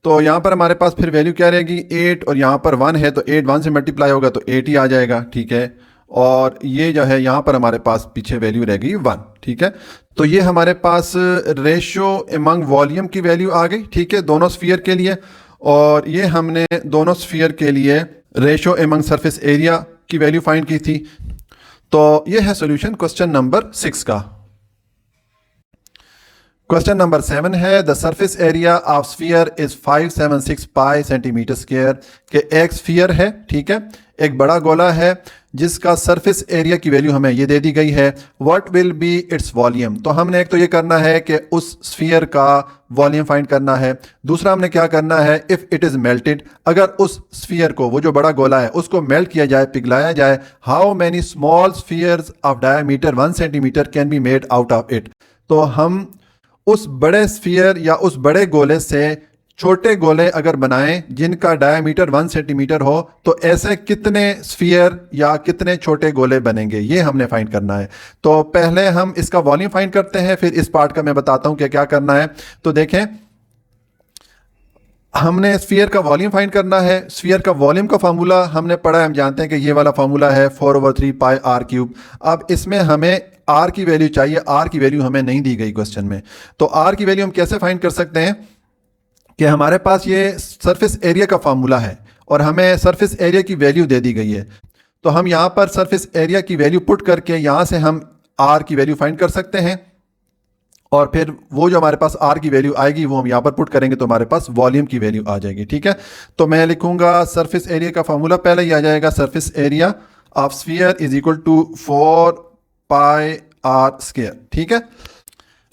तो यहाँ पर हमारे पास फिर वैल्यू क्या रहेगी, 8, और यहाँ पर 1 है तो 8 1 से मल्टीप्लाई होगा तो 8 ही आ जाएगा। ठीक है, और ये जो है यहाँ पर हमारे पास पीछे वैल्यू रहेगी 1। ठीक है, तो ये हमारे पास रेशो एमंग वॉल्यूम की वैल्यू आ गई। ठीक है, दोनों स्फीयर के लिए, और ये हमने दोनों स्फीयर के लिए रेशो एमंग सरफेस एरिया की वैल्यू फाइंड की थी। तो ये है सॉल्यूशन क्वेश्चन नंबर 6 का। क्वेश्चन नंबर 7 है, the surface area of sphere is 576 pi centimetre square. के एक स्फीयर है, ठीक है, एक बड़ा गोला है जिसका सरफेस एरिया की वैल्यू हमें ये दे दी गई है। What will be its volume. तो हमने एक तो ये करना है कि उस स्फीयर का वॉल्यूम फाइंड करना है। दूसरा हमने क्या करना है, इफ़ इट इज़ मेल्टेड, अगर उस स्फीयर को, वो जो बड़ा गोला है, उसको मेल्ट किया जाए, पिघलाया जाए, how many small spheres of diameter 1 centimetre can be made out of it. तो हम उस बड़े स्फीयर या उस बड़े गोले से छोटे गोले अगर बनाएं जिनका डायमीटर 1 सेंटीमीटर हो, तो ऐसे कितने स्फीयर या कितने छोटे गोले बनेंगे, ये हमने फाइंड करना है। तो पहले हम इसका वॉल्यूम फाइंड करते हैं, फिर इस पार्ट का मैं बताता हूं कि क्या करना है। तो देखें, हमने स्फीयर का वॉल्यूम फाइंड करना है। स्फीयर का वॉल्यूम का फार्मूला हमने पढ़ा है, हम जानते हैं कि ये वाला फार्मूला है 4/3 पाई आर क्यूब। अब इसमें हमें आर की वैल्यू चाहिए, आर की वैल्यू हमें नहीं दी गई क्वेश्चन में। तो आर की वैल्यू हम कैसे फाइंड कर सकते हैं कि हमारे पास ये सरफेस एरिया का फार्मूला है और हमें सरफेस एरिया की वैल्यू दे दी गई है। तो हम यहाँ पर सरफेस एरिया की वैल्यू पुट करके यहाँ से हम आर की वैल्यू फाइंड कर सकते हैं, और फिर वो जो हमारे पास आर की वैल्यू आएगी वो हम यहाँ पर पुट करेंगे तो हमारे पास वॉल्यूम की वैल्यू आ जाएगी। ठीक है, तो मैं लिखूंगा सरफेस एरिया का फार्मूला पहले ही आ जाएगा, surface area of sphere is equal to 4 pi R square. ठीक है,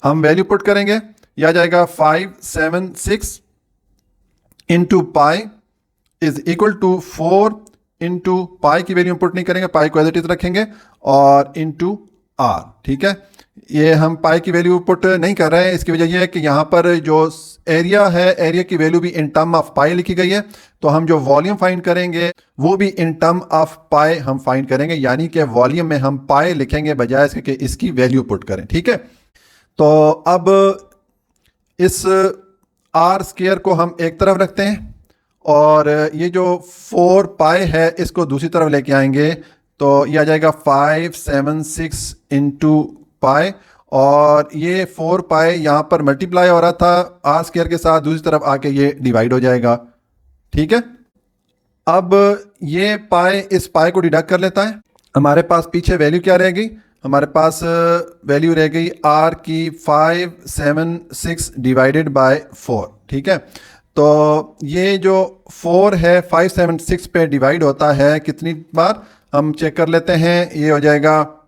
हम वैल्यू पुट करेंगे, यह आ जाएगा 576 into pi is equal to 4 into pi की वैल्यू हम पुट नहीं करेंगे, पाई को एज इट इज रखेंगे, और इंटू आर। ठीक है, ये हम पाई की वैल्यू पुट नहीं कर रहे हैं, इसकी वजह यह है कि यहाँ पर जो एरिया है, एरिया की वैल्यू भी इन टर्म ऑफ पाई लिखी गई है। तो हम जो वॉल्यूम फाइंड करेंगे वो भी इन टर्म ऑफ पाई हम फाइंड करेंगे, यानी कि वॉल्यूम में हम पाई लिखेंगे बजाय इसके कि इसकी वैल्यू पुट करें। ठीक है, तो अब इस आर स्क्वायर को हम एक तरफ रखते हैं, और ये जो 4 पाई है इसको दूसरी तरफ लेके आएंगे, तो ये आ जाएगा 576 इंटू पाई, और ये 4 पाई यहाँ पर मल्टीप्लाई हो रहा था आर स्क्वायर के साथ, दूसरी तरफ आके ये डिवाइड हो जाएगा। ठीक है, अब ये पाई इस पाई को डिडक्ट कर लेता है, हमारे पास पीछे वैल्यू क्या रहेगी, हमारे पास वैल्यू रह गई आर की 576 डिवाइडेड बाय 4। ठीक है, तो ये जो 4 है 576 पे डिवाइड होता है कितनी बार, हम चेक कर लेते हैं, ये हो जाएगा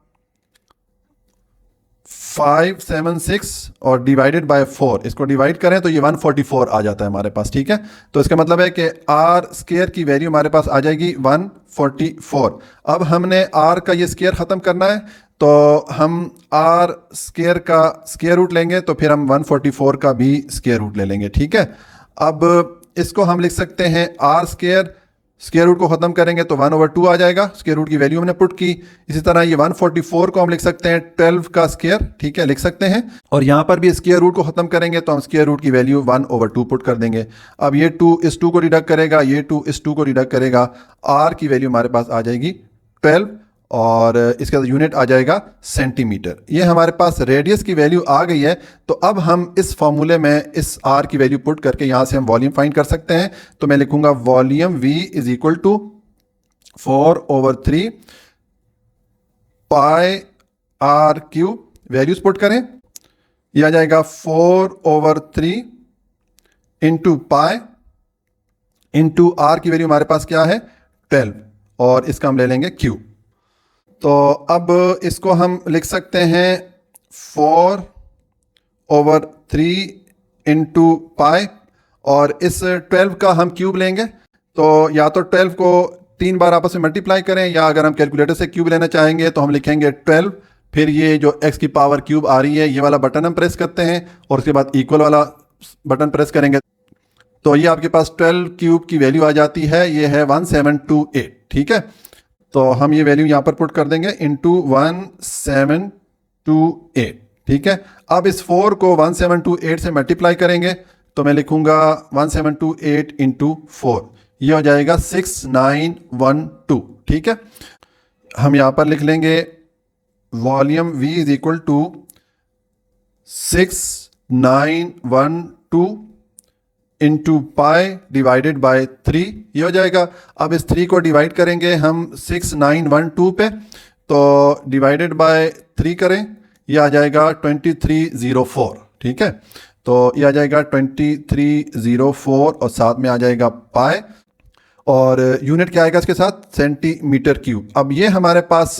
576 और डिवाइडेड बाय 4, इसको डिवाइड करें तो ये 144 आ जाता है हमारे पास। ठीक है, तो इसका मतलब है कि आर स्क्वायर की वैल्यू हमारे पास आ जाएगी 144। अब हमने आर का ये स्क्वायर ख़त्म करना है, तो हम आर स्क्वायर का स्क्वायर रूट लेंगे, तो फिर हम 144 का भी स्क्वायर रूट ले लेंगे। ठीक है, अब इसको हम लिख सकते हैं आर स्क्वायर, स्क्वायर रूट को ख़त्म करेंगे तो 1/2 आ जाएगा, स्क्वायर रूट की वैल्यू हमने पुट की। इसी तरह ये 144 को हम लिख सकते हैं 12 का स्क्वायर। ठीक है, लिख सकते हैं, और यहाँ पर भी स्क्वायर रूट को ख़त्म करेंगे तो हम स्क्वायर रूट की वैल्यू 1/2 पुट कर देंगे। अब ये 2 इस 2 को डिडक्ट करेगा, ये 2 इस 2 को डिडक्ट करेगा, आर की वैल्यू हमारे पास आ जाएगी 12, और इसका यूनिट आ जाएगा सेंटीमीटर। ये हमारे पास रेडियस की वैल्यू आ गई है। तो अब हम इस फॉर्मूले में इस आर की वैल्यू पुट करके यहाँ से हम वॉल्यूम फाइंड कर सकते हैं। तो मैं लिखूंगा volume V is equal to 4/3 pi R cube, values put करें, यह आ जाएगा 4/3 इंटू पाई इंटू आर की वैल्यू हमारे पास क्या है 12, और इसका हम ले लेंगे क्यूब। तो अब इसको हम लिख सकते हैं 4/3 इंटू पाई, और इस 12 का हम क्यूब लेंगे, तो या तो 12 को 3 बार आपस में मल्टीप्लाई करें, या अगर हम कैलकुलेटर से क्यूब लेना चाहेंगे तो हम लिखेंगे 12, फिर ये जो x की पावर क्यूब आ रही है ये वाला बटन हम प्रेस करते हैं और उसके बाद इक्वल वाला बटन प्रेस करेंगे, तो ये आपके पास 12 क्यूब की वैल्यू आ जाती है, ये है 1728। ठीक है, तो हम ये वैल्यू यहाँ पर पुट कर देंगे इंटू 1728। ठीक है, अब इस 4 को 1728 से मल्टीप्लाई करेंगे, तो मैं लिखूंगा 1728 इंटू 4, ये हो जाएगा 6912। ठीक है, हम यहाँ पर लिख लेंगे volume V is equal to 6912 into pi divided by 3, ये हो जाएगा। अब इस 3 को डिवाइड करेंगे हम 6912 पे, तो डिवाइडेड बाय 3 करें, ये आ जाएगा 2304। ठीक है, तो ये आ जाएगा 2304 और साथ में आ जाएगा पाई, और यूनिट क्या आएगा इसके साथ, सेंटीमीटर क्यूब। अब ये हमारे पास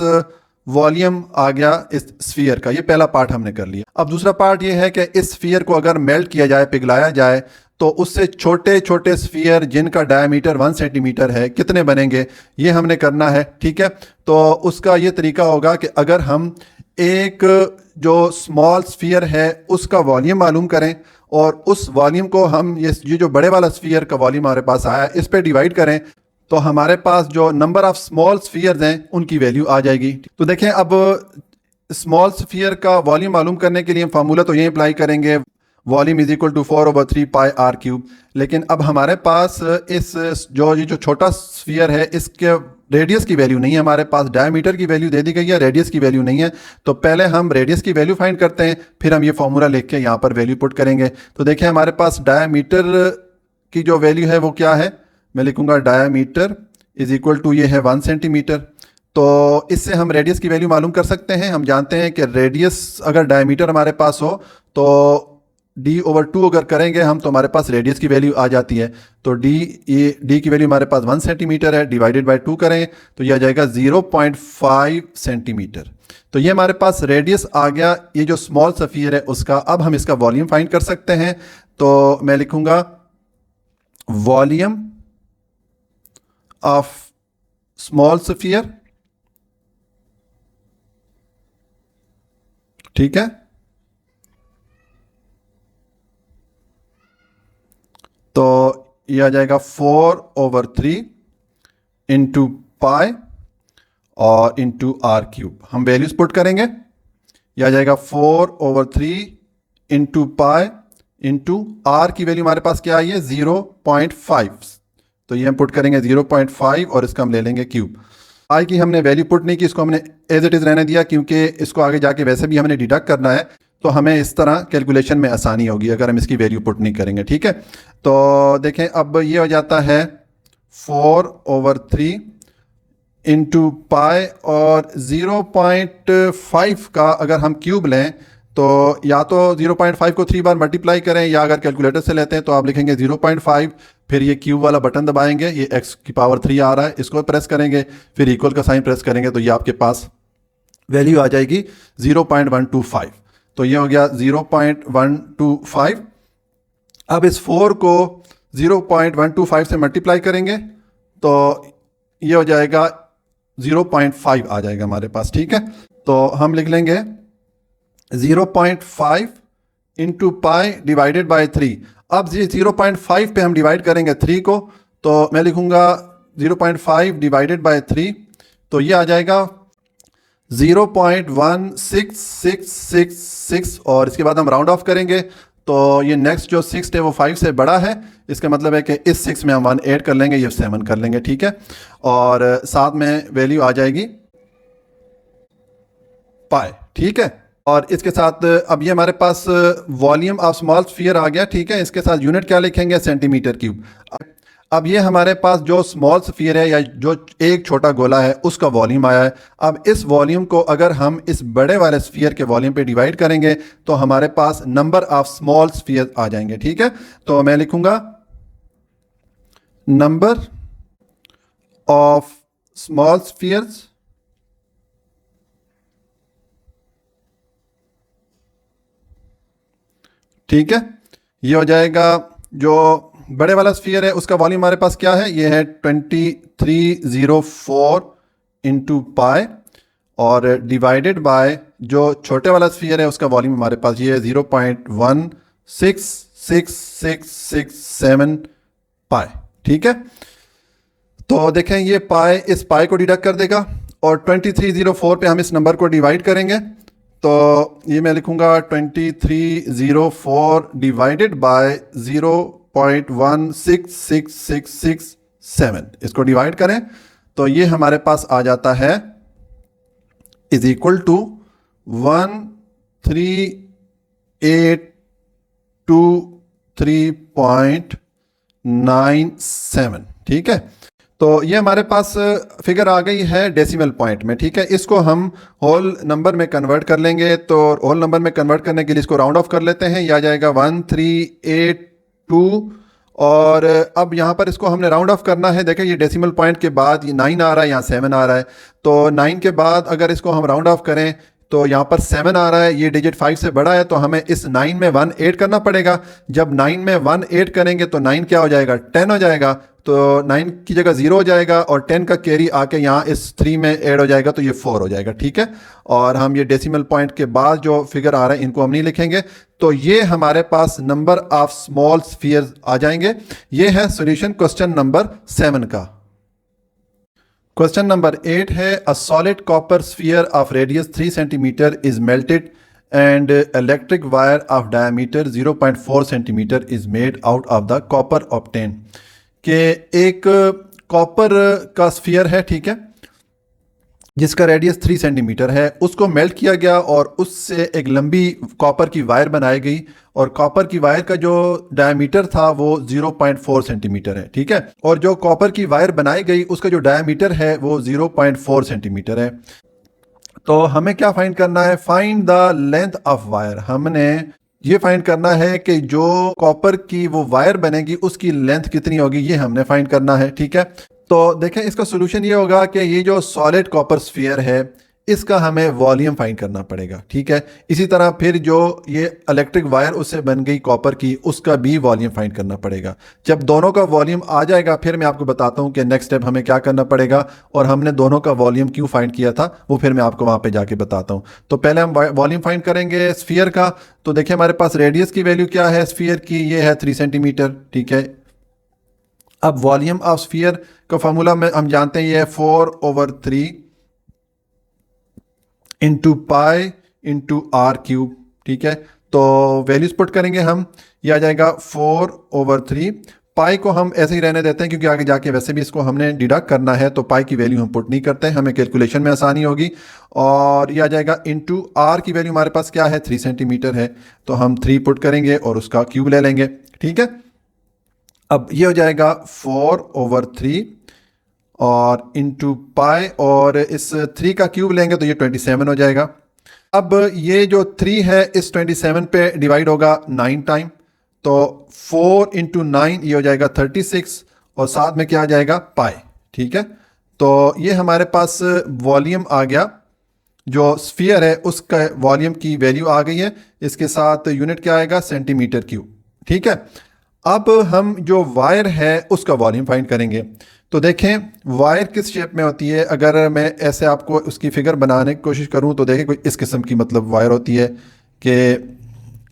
वॉल्यूम आ गया इस स्फीयर का, ये पहला पार्ट हमने कर लिया। अब दूसरा पार्ट ये है कि इस स्फीयर को अगर मेल्ट किया जाए, पिघलाया जाए, तो उससे छोटे छोटे स्फीयर जिनका डायमीटर 1 सेंटीमीटर है कितने बनेंगे, ये हमने करना है। ठीक है, तो उसका ये तरीका होगा कि अगर हम एक जो स्मॉल स्फीयर है उसका वॉल्यूम मालूम करें और उस वॉल्यूम को हम ये जो बड़े वाला स्फीयर का वॉल्यूम हमारे पास आया इस पे डिवाइड करें, तो हमारे पास जो नंबर ऑफ स्मॉल स्फीयर्स हैं उनकी वैल्यू आ जाएगी। तो देखें, अब स्मॉल स्फीयर का वॉल्यूम मालूम करने के लिए हम फार्मूला तो ये अप्लाई करेंगे, volume is equal to 4/3 pi R cube. लेकिन अब हमारे पास इस ये जो छोटा स्फीयर है इसके रेडियस की वैल्यू नहीं है, हमारे पास डायमीटर की वैल्यू दे दी गई है, रेडियस की वैल्यू नहीं है। तो पहले हम रेडियस की वैल्यू फाइंड करते हैं, फिर हम ये फॉर्मूला लिख के यहाँ पर वैल्यू पुट करेंगे। तो देखिए हमारे पास डायमीटर की जो वैल्यू है वो क्या है, मैं लिखूंगा डायमीटर इज इक्वल टू, ये है 1 सेंटीमीटर। तो इससे हम रेडियस की वैल्यू मालूम कर सकते हैं। हम जानते हैं कि रेडियस अगर डायमीटर हमारे पास हो तो d/2 अगर करेंगे हम तो हमारे पास रेडियस की वैल्यू आ जाती है। तो d की वैल्यू हमारे पास 1 सेंटीमीटर है, डिवाइडेड बाय 2 करें तो यह आ जाएगा 0.5 सेंटीमीटर। तो ये हमारे पास रेडियस आ गया, ये जो स्मॉल स्फीयर है उसका। अब हम इसका वॉल्यूम फाइंड कर सकते हैं, तो मैं लिखूंगा वॉल्यूम ऑफ स्मॉल स्फीयर। ठीक है, तो ये आ जाएगा 4/3 इंटू पाई और इंटू आर क्यूब। हम वैल्यूज पुट करेंगे, ये आ जाएगा 4/3 इंटू पाई इंटू आर की वैल्यू हमारे पास क्या आई है 0.5, तो ये हम पुट करेंगे 0.5 और इसका हम ले लेंगे क्यूब। आई की हमने वैल्यू पुट नहीं की, इसको हमने एज इट इज़ रहने दिया क्योंकि इसको आगे जाके वैसे भी हमने डिडक्ट करना है, तो हमें इस तरह कैलकुलेशन में आसानी होगी अगर हम इसकी वैल्यू पुट नहीं करेंगे। ठीक है, तो देखें अब ये हो जाता है 4/3 इंटू पाई, और 0.5 का अगर हम क्यूब लें तो या तो 0.5 को 3 बार मल्टीप्लाई करें, या अगर कैलकुलेटर से लेते हैं तो आप लिखेंगे 0.5, फिर ये क्यूब वाला बटन दबाएंगे, ये x की पावर 3 आ रहा है, इसको प्रेस करेंगे, फिर इक्वल का साइन प्रेस करेंगे, तो ये आपके पास वैल्यू आ जाएगी 0.125। तो ये हो गया 0.125। अब इस 4 को 0.125 से मल्टीप्लाई करेंगे तो ये हो जाएगा 0.5 आ जाएगा हमारे पास। ठीक है, तो हम लिख लेंगे 0.5 इंटू पाई डिवाइडेड बाय 3। अब ये 0.5 पे हम डिवाइड करेंगे 3 को, तो मैं लिखूंगा 0.5 डिवाइडेड बाय 3, तो ये आ जाएगा 0.16666, और इसके बाद हम राउंड ऑफ करेंगे तो ये नेक्स्ट जो 6 है वो 5 से बड़ा है, इसका मतलब है कि इस 6 में हम 1 ऐड कर लेंगे, ये 7 कर लेंगे। ठीक है, और साथ में वैल्यू आ जाएगी पाई। ठीक है, और इसके साथ अब ये हमारे पास वॉल्यूम ऑफ स्मॉल स्फीयर आ गया। ठीक है, इसके साथ यूनिट क्या लिखेंगे, सेंटीमीटर क्यूब। अब ये हमारे पास जो स्मॉल स्फीयर है या जो एक छोटा गोला है उसका वॉल्यूम आया है। अब इस वॉल्यूम को अगर हम इस बड़े वाले स्फीयर के वॉल्यूम पे डिवाइड करेंगे तो हमारे पास नंबर ऑफ स्मॉल स्फीयर आ जाएंगे। ठीक है, तो मैं लिखूंगा नंबर ऑफ स्मॉल स्फीयर्स ठीक है, ये हो जाएगा जो बड़े वाला स्फीयर है उसका वॉल्यूम हमारे पास क्या है, ये है 2304 इंटू पाई, और डिवाइडेड बाय जो छोटे वाला स्फीयर है उसका वॉल्यूम हमारे पास ये है 0.166667 पाई। ठीक है, तो देखें ये पाई इस पाई को डिडक्ट कर देगा और 2304 पे हम इस नंबर को डिवाइड करेंगे, तो ये मैं लिखूंगा 2304 डिवाइडेड बाय 0.166667, इसको डिवाइड करें तो ये हमारे पास आ जाता है इज इक्वल टू 13823.97। ठीक है, तो ये हमारे पास फिगर आ गई है डेसिमल पॉइंट में। ठीक है, इसको हम होल नंबर में कन्वर्ट कर लेंगे, तो होल नंबर में कन्वर्ट करने के लिए इसको राउंड ऑफ कर लेते हैं, यह आ जाएगा 1382। और अब यहाँ पर इसको हमने राउंड ऑफ करना है। देखें ये डेसिमल पॉइंट के बाद ये 9 आ रहा है, यहाँ 7 आ रहा है, तो 9 के बाद अगर इसको हम राउंड ऑफ करें तो यहाँ पर 7 आ रहा है, ये डिजिट 5 से बड़ा है, तो हमें इस 9 में 1 ऐड करना पड़ेगा। जब 9 में 1 ऐड करेंगे तो 9 क्या हो जाएगा, 10 हो जाएगा, तो 9 की जगह 0 हो जाएगा और 10 का कैरी आके यहाँ इस 3 में ऐड हो जाएगा, तो ये 4 हो जाएगा। ठीक है, और हम ये डेसिमल पॉइंट के बाद जो फिगर आ रहा है इनको हम नहीं लिखेंगे, तो ये हमारे पास नंबर ऑफ स्मॉल स्फीयर्स आ जाएंगे। ये है सॉल्यूशन क्वेश्चन नंबर 7 का। क्वेश्चन नंबर 8 है a solid copper sphere of radius 3 centimetre is melted and electric wire of diameter 0.4 centimetre is made out of the copper obtain. के एक copper का sphere है, ठीक है, जिसका रेडियस 3 सेंटीमीटर है, उसको मेल्ट किया गया और उससे एक लंबी कॉपर की वायर बनाई गई, और कॉपर की वायर का जो डायमीटर था वो 0.4 सेंटीमीटर है। ठीक है, और जो कॉपर की वायर बनाई गई उसका जो डायमीटर है वो 0.4 सेंटीमीटर है। तो हमें क्या फाइंड करना है, find the length of wire. हमने ये फाइंड करना है कि जो कॉपर की वो वायर बनेगी उसकी लेंथ कितनी होगी, ये हमने फाइंड करना है। ठीक है, तो देखें इसका सोल्यूशन ये होगा कि ये जो सॉलिड कॉपर स्फीयर है इसका हमें वॉल्यूम फाइंड करना पड़ेगा। ठीक है, इसी तरह फिर जो ये इलेक्ट्रिक वायर उससे बन गई कॉपर की, उसका भी वॉल्यूम फाइंड करना पड़ेगा। जब दोनों का वॉल्यूम आ जाएगा फिर मैं आपको बताता हूँ कि नेक्स्ट स्टेप हमें क्या करना पड़ेगा, और हमने दोनों का वॉल्यूम क्यों फाइंड किया था वो फिर मैं आपको वहाँ पे जाके बताता हूँ। तो पहले हम वॉल्यूम फाइंड करेंगे स्फीयर का। तो देखिए हमारे पास रेडियस की वैल्यू क्या है स्फीयर की, ये है 3 सेंटीमीटर। ठीक है, अब वॉल्यूम ऑफ स्फीयर का फॉर्मूला में हम जानते हैं ये है 4/3 into pi into R cube. ठीक है, तो वैल्यूज पुट करेंगे हम, ये आ जाएगा 4/3। पाई को हम ऐसे ही रहने देते हैं क्योंकि आगे जाके वैसे भी इसको हमने डिडक्ट करना है, तो पाई की वैल्यू हम पुट नहीं करते हैं, हमें कैलकुलेशन में आसानी होगी। और ये आ जाएगा इंटू आर की वैल्यू हमारे पास क्या है, 3 सेंटीमीटर है, तो हम 3 पुट करेंगे और उसका क्यूब ले लेंगे। ठीक है, अब ये हो जाएगा 4/3 और इंटू पाई, और इस 3 का क्यूब लेंगे तो ये 27 हो जाएगा। अब ये जो 3 है इस 27 पे डिवाइड होगा 9 टाइम, तो 4 इंटू 9 ये हो जाएगा 36, और साथ में क्या आ जाएगा, पाई। ठीक है, तो ये हमारे पास वॉल्यूम आ गया, जो स्फीयर है उसका वॉल्यूम की वैल्यू आ गई है, इसके साथ यूनिट क्या आएगा, सेंटीमीटर क्यूब। ठीक है, अब हम जो वायर है उसका वॉल्यूम फाइंड करेंगे। तो देखें वायर किस शेप में होती है, अगर मैं ऐसे आपको उसकी फिगर बनाने की कोशिश करूं तो देखें कोई इस किस्म की मतलब वायर होती है कि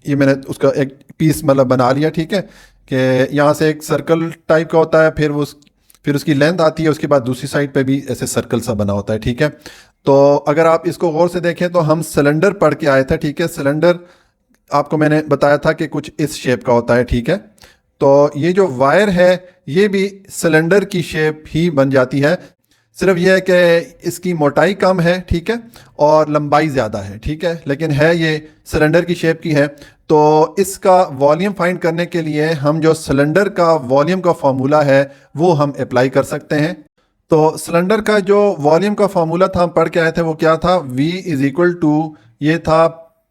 ये मैंने उसका एक पीस मतलब बना लिया। ठीक है, कि यहाँ से एक सर्कल टाइप का होता है, फिर उसकी लेंथ आती है, उसके बाद दूसरी साइड पे भी ऐसे सर्कल सा बना होता है। ठीक है, तो अगर आप इसको गौर से देखें तो हम सिलेंडर पढ़ के आए थे। ठीक है, सिलेंडर आपको मैंने बताया था कि कुछ इस शेप का होता है। ठीक है, तो ये जो वायर है ये भी सिलेंडर की शेप ही बन जाती है, सिर्फ यह है कि इसकी मोटाई कम है। ठीक है, और लंबाई ज़्यादा है। ठीक है, लेकिन है ये सिलेंडर की शेप की है। तो इसका वॉल्यूम फाइंड करने के लिए हम जो सिलेंडर का वॉल्यूम का फॉर्मूला है वो हम अप्लाई कर सकते हैं। तो सिलेंडर का जो वॉल्यूम का फॉर्मूला था हम पढ़ के आए थे, वो क्या था, V इज इक्वल टू ये था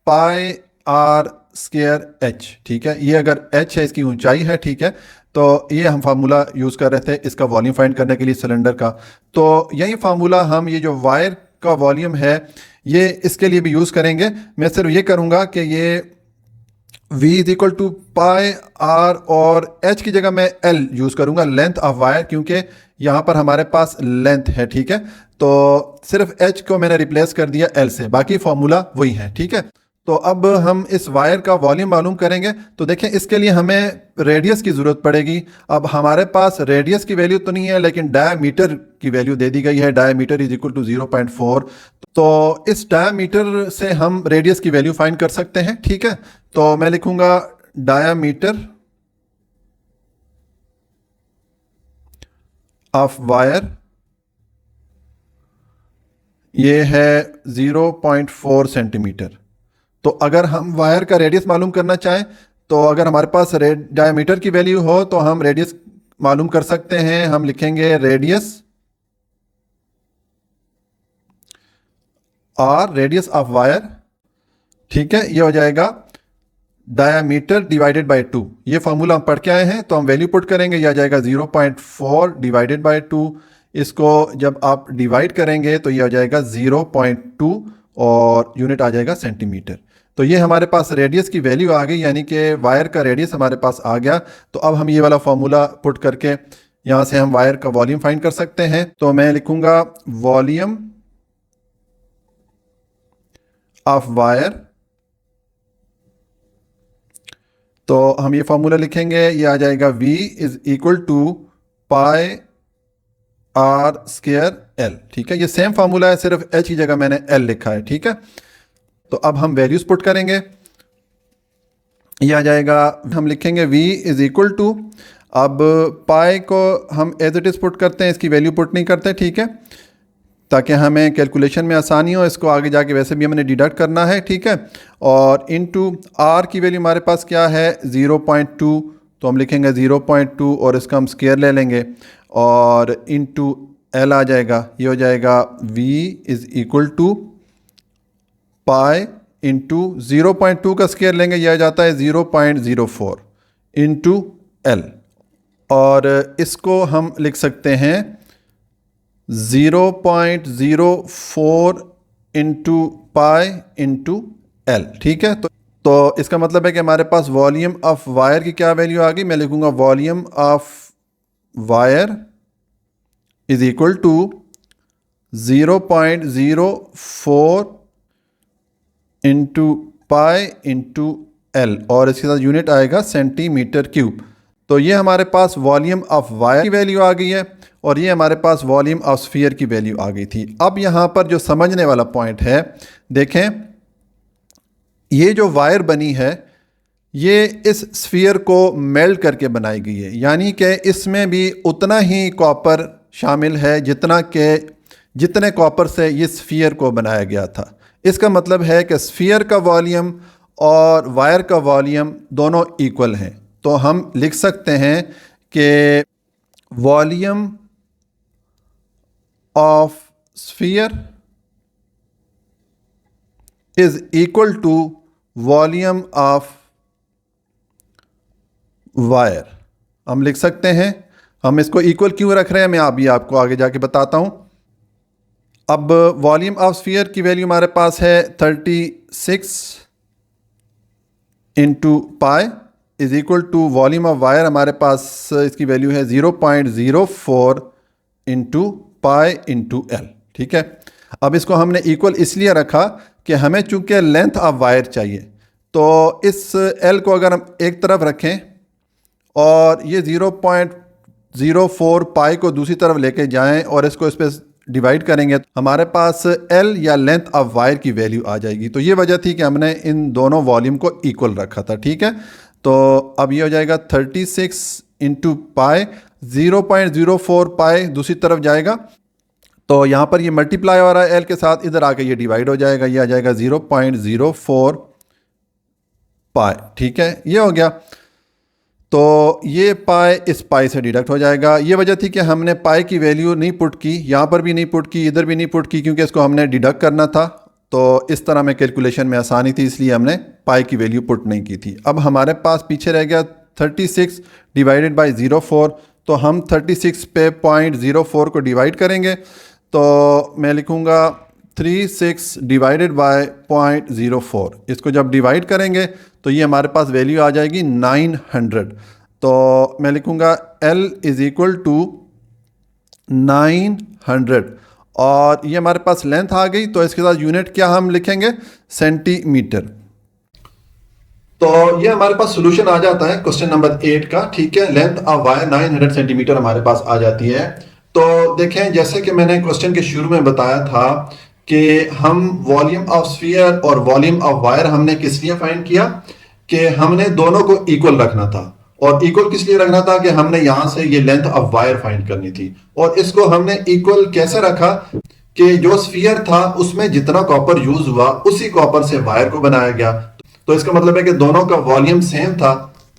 पाई आर स्क्वायर एच। ठीक है, ये अगर एच है इसकी ऊंचाई है। ठीक है, तो ये हम फार्मूला यूज़ कर रहे थे इसका वॉल्यूम फाइंड करने के लिए सिलेंडर का। तो यही फार्मूला हम ये जो वायर का वॉल्यूम है ये इसके लिए भी यूज़ करेंगे। मैं सिर्फ ये करूँगा कि ये v is equal to pi R, और h की जगह मैं l यूज़ करूंगा, लेंथ ऑफ वायर, क्योंकि यहाँ पर हमारे पास लेंथ है, ठीक है। तो सिर्फ h को मैंने रिप्लेस कर दिया l से, बाकी फॉर्मूला वही है, ठीक है। तो अब हम इस वायर का वॉल्यूम मालूम करेंगे। तो देखें, इसके लिए हमें रेडियस की ज़रूरत पड़ेगी। अब हमारे पास रेडियस की वैल्यू तो नहीं है, लेकिन डायमीटर की वैल्यू दे दी गई है, डायमीटर इज इक्वल टू 0.4। तो इस डायमीटर से हम रेडियस की वैल्यू फाइंड कर सकते हैं, ठीक है। तो मैं लिखूंगा डायमीटर ऑफ वायर, ये है 0.4 सेंटीमीटर। तो अगर हम वायर का रेडियस मालूम करना चाहें, तो अगर हमारे पास डायमीटर की वैल्यू हो तो हम रेडियस मालूम कर सकते हैं। हम लिखेंगे रेडियस और रेडियस ऑफ वायर, ठीक है, ये हो जाएगा डायमीटर डिवाइडेड बाय 2। ये फार्मूला हम पढ़ के आए हैं, तो हम वैल्यू पुट करेंगे, ये आ जाएगा 0.4 डिवाइडेड बाय 2। इसको जब आप डिवाइड करेंगे तो ये आ जाएगा 0.2 और यूनिट आ जाएगा सेंटीमीटर। तो ये हमारे पास रेडियस की वैल्यू आ गई, यानी कि वायर का रेडियस हमारे पास आ गया। तो अब हम ये वाला फार्मूला पुट करके यहाँ से हम वायर का वॉल्यूम फाइंड कर सकते हैं। तो मैं लिखूंगा वॉल्यूम ऑफ वायर, तो हम ये फार्मूला लिखेंगे, ये आ जाएगा v is equal to pi R square L, ठीक है। ये सेम फार्मूला है, सिर्फ h की जगह मैंने l लिखा है, ठीक है। तो अब हम वैल्यूज पुट करेंगे, ये आ जाएगा, हम लिखेंगे v इज इक्वल टू, अब पाई को हम एज इट इज़ पुट करते हैं, इसकी वैल्यू पुट नहीं करते, ठीक है, ताकि हमें कैलकुलेशन में आसानी हो। इसको आगे जाके वैसे भी हमने डिडक्ट करना है, ठीक है। और इनटू आर की वैल्यू हमारे पास क्या है 0.2, तो हम लिखेंगे 0.2 और इसका हम स्क्वायर ले लेंगे, और इनटू एल आ जाएगा, ये हो जाएगा v is equal to pi into 0.2 का स्क्वायर लेंगे, यह आ जाता है 0.04 इंटू एल, और इसको हम लिख सकते हैं 0.04 इंटू पाई इंटू एल, ठीक है। तो इसका मतलब है कि हमारे पास वॉल्यूम ऑफ वायर की क्या वैल्यू आ गई, मैं लिखूंगा volume of wire is equal to 0.04 into pi into L, और इसके साथ यूनिट आएगा सेंटीमीटर क्यूब। तो ये हमारे पास वॉल्यूम ऑफ वायर की वैल्यू आ गई है, और ये हमारे पास वॉल्यूम ऑफ स्फीयर की वैल्यू आ गई थी। अब यहाँ पर जो समझने वाला पॉइंट है, देखें, ये जो वायर बनी है ये इस स्फीयर को मेल्ट करके बनाई गई है, यानी कि इसमें भी उतना ही कॉपर शामिल है जितने कॉपर से ये स्फीयर को बनाया गया था। इसका मतलब है कि स्फीयर का वॉल्यूम और वायर का वॉल्यूम दोनों इक्वल हैं। तो हम लिख सकते हैं कि volume of sphere is equal to volume of wire. हम लिख सकते हैं, हम इसको इक्वल क्यों रख रहे हैं मैं अभी आपको आगे जाके बताता हूं। अब वॉल्यूम ऑफ स्फीयर की वैल्यू हमारे पास है 36 into pi is equal to volume of wire, हमारे पास इसकी वैल्यू है 0.04 इंटू पाई इंटू एल, ठीक है। अब इसको हमने इक्वल इसलिए रखा कि हमें चूंकि लेंथ ऑफ वायर चाहिए, तो इस एल को अगर हम एक तरफ रखें और ये 0.04 पाई को दूसरी तरफ लेके जाएं और इसको इस पर डिवाइड करेंगे, तो हमारे पास एल या लेंथ ऑफ वायर की वैल्यू आ जाएगी। तो ये वजह थी कि हमने इन दोनों वॉल्यूम को इक्वल रखा था, ठीक है। तो अब ये हो जाएगा 36 इंटू पाई, 0.04 पाई दूसरी तरफ जाएगा, तो यहाँ पर ये मल्टीप्लाई हो रहा है एल के साथ, इधर आके ये डिवाइड हो जाएगा, ये आ जाएगा 0.04 पाई, ठीक है, ये हो गया। तो ये पाई इस पाई से डिडक्ट हो जाएगा। ये वजह थी कि हमने पाई की वैल्यू नहीं पुट की, यहाँ पर भी नहीं पुट की, इधर भी नहीं पुट की, क्योंकि इसको हमने डिडक्ट करना था। तो इस तरह में कैलकुलेशन में आसानी थी, इसलिए हमने पाई की वैल्यू पुट नहीं की थी। अब हमारे पास पीछे रह गया 36 डिवाइडेड बाई 0.4, तो हम 36 पे 0.04 को डिवाइड करेंगे, तो मैं लिखूँगा 36 डिवाइडेड बाय 0.04, इसको जब डिवाइड करेंगे तो ये हमारे पास वैल्यू आ जाएगी 900। तो मैं लिखूँगा L इज़ इक्वल टू 900 और ये हमारे पास लेंथ आ गई। तो इसके साथ यूनिट क्या हम लिखेंगे, सेंटीमीटर। तो ये हमारे पास सॉल्यूशन आ जाता है क्वेश्चन नंबर 8 का। ठीक है, लेंथ ऑफ वायर 900 सेंटीमीटर हमारे पास आ जाती है। तो देखें, जैसे कि मैंने क्वेश्चन के शुरू में बताया था कि हम वॉल्यूम ऑफ स्फीयर और वॉल्यूम ऑफ वायर हमने किस लिए फाइंड किया, कि हमने दोनों को इक्वल रखना था। और इक्वल किस लिए रखना था, कि हमने यहां से ये लेंथ ऑफ वायर फाइंड करनी थी। और इसको हमने इक्वल कैसे रखा, कि जो स्फीयर था उसमें जितना कॉपर यूज हुआ उसी कॉपर से वायर को बनाया गया। तो इसका मतलब है कि दोनों का वॉल्यूम सेम था।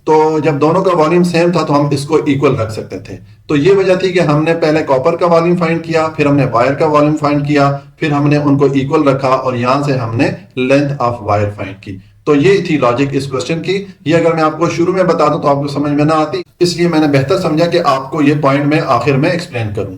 तो जब दोनों का वॉल्यूम सेम था तो हम इसको इक्वल रख सकते थे। तो ये वजह थी कि हमने पहले कॉपर का वॉल्यूम फाइंड किया, फिर हमने वायर का वॉल्यूम फाइंड किया, फिर हमने उनको इक्वल रखा और यहां से हमने लेंथ ऑफ वायर फाइंड की। तो ये थी लॉजिक इस क्वेश्चन की। ये अगर मैं आपको शुरू में बता दूं तो आपको समझ में ना आती, इसलिए मैंने बेहतर समझा कि आपको ये पॉइंट में आखिर में एक्सप्लेन करूं।